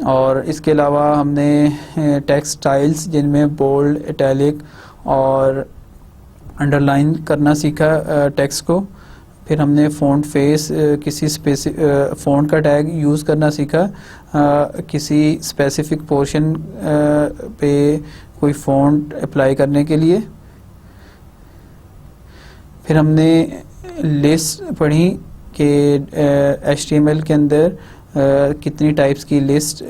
Speaker 1: और इसके अलावा हमने टेक्स्ट स्टाइल्स जिनमें बोल्ड, इटैलिक और अंडरलाइन करना सीखा टेक्स्ट को। फिर हमने फ़ॉन्ट फेस किसी फ़ॉन्ट का टैग यूज़ करना सीखा किसी स्पेसिफिक पोर्शन पे कोई फ़ॉन्ट अप्लाई करने के लिए। फिर हमने लिस्ट पढ़ी कि HTML के अंदर कितनी टाइप्स की लिस्ट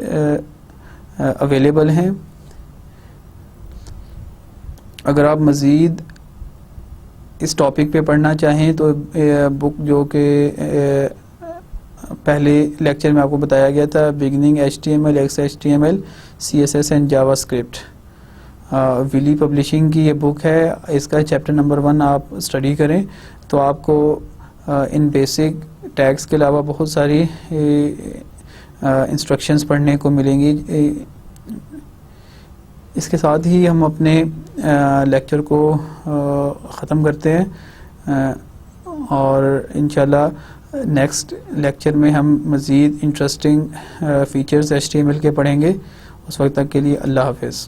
Speaker 1: अवेलेबल हैं। अगर आप मज़ीद इस टॉपिक पे पढ़ना चाहें तो बुक जो कि पहले लेक्चर में आपको बताया गया था, beginning HTML, XHTML, CSS and JavaScript, Wiley publishing की ये बुक है। इसका चैप्टर नंबर 1 आप स्टडी करें तो आपको इन बेसिक टैग्स के अलावा बहुत सारी इंस्ट्रक्शंस पढ़ने को मिलेंगी। इसके साथ ही हम अपने लेक्चर को ख़त्म करते हैं और इंशाल्लाह नेक्स्ट लेक्चर में हम मज़ीद इंटरेस्टिंग फ़ीचर्स HTML के पढ़ेंगे। उस वक्त तक के लिए अल्लाह हाफ़िज़।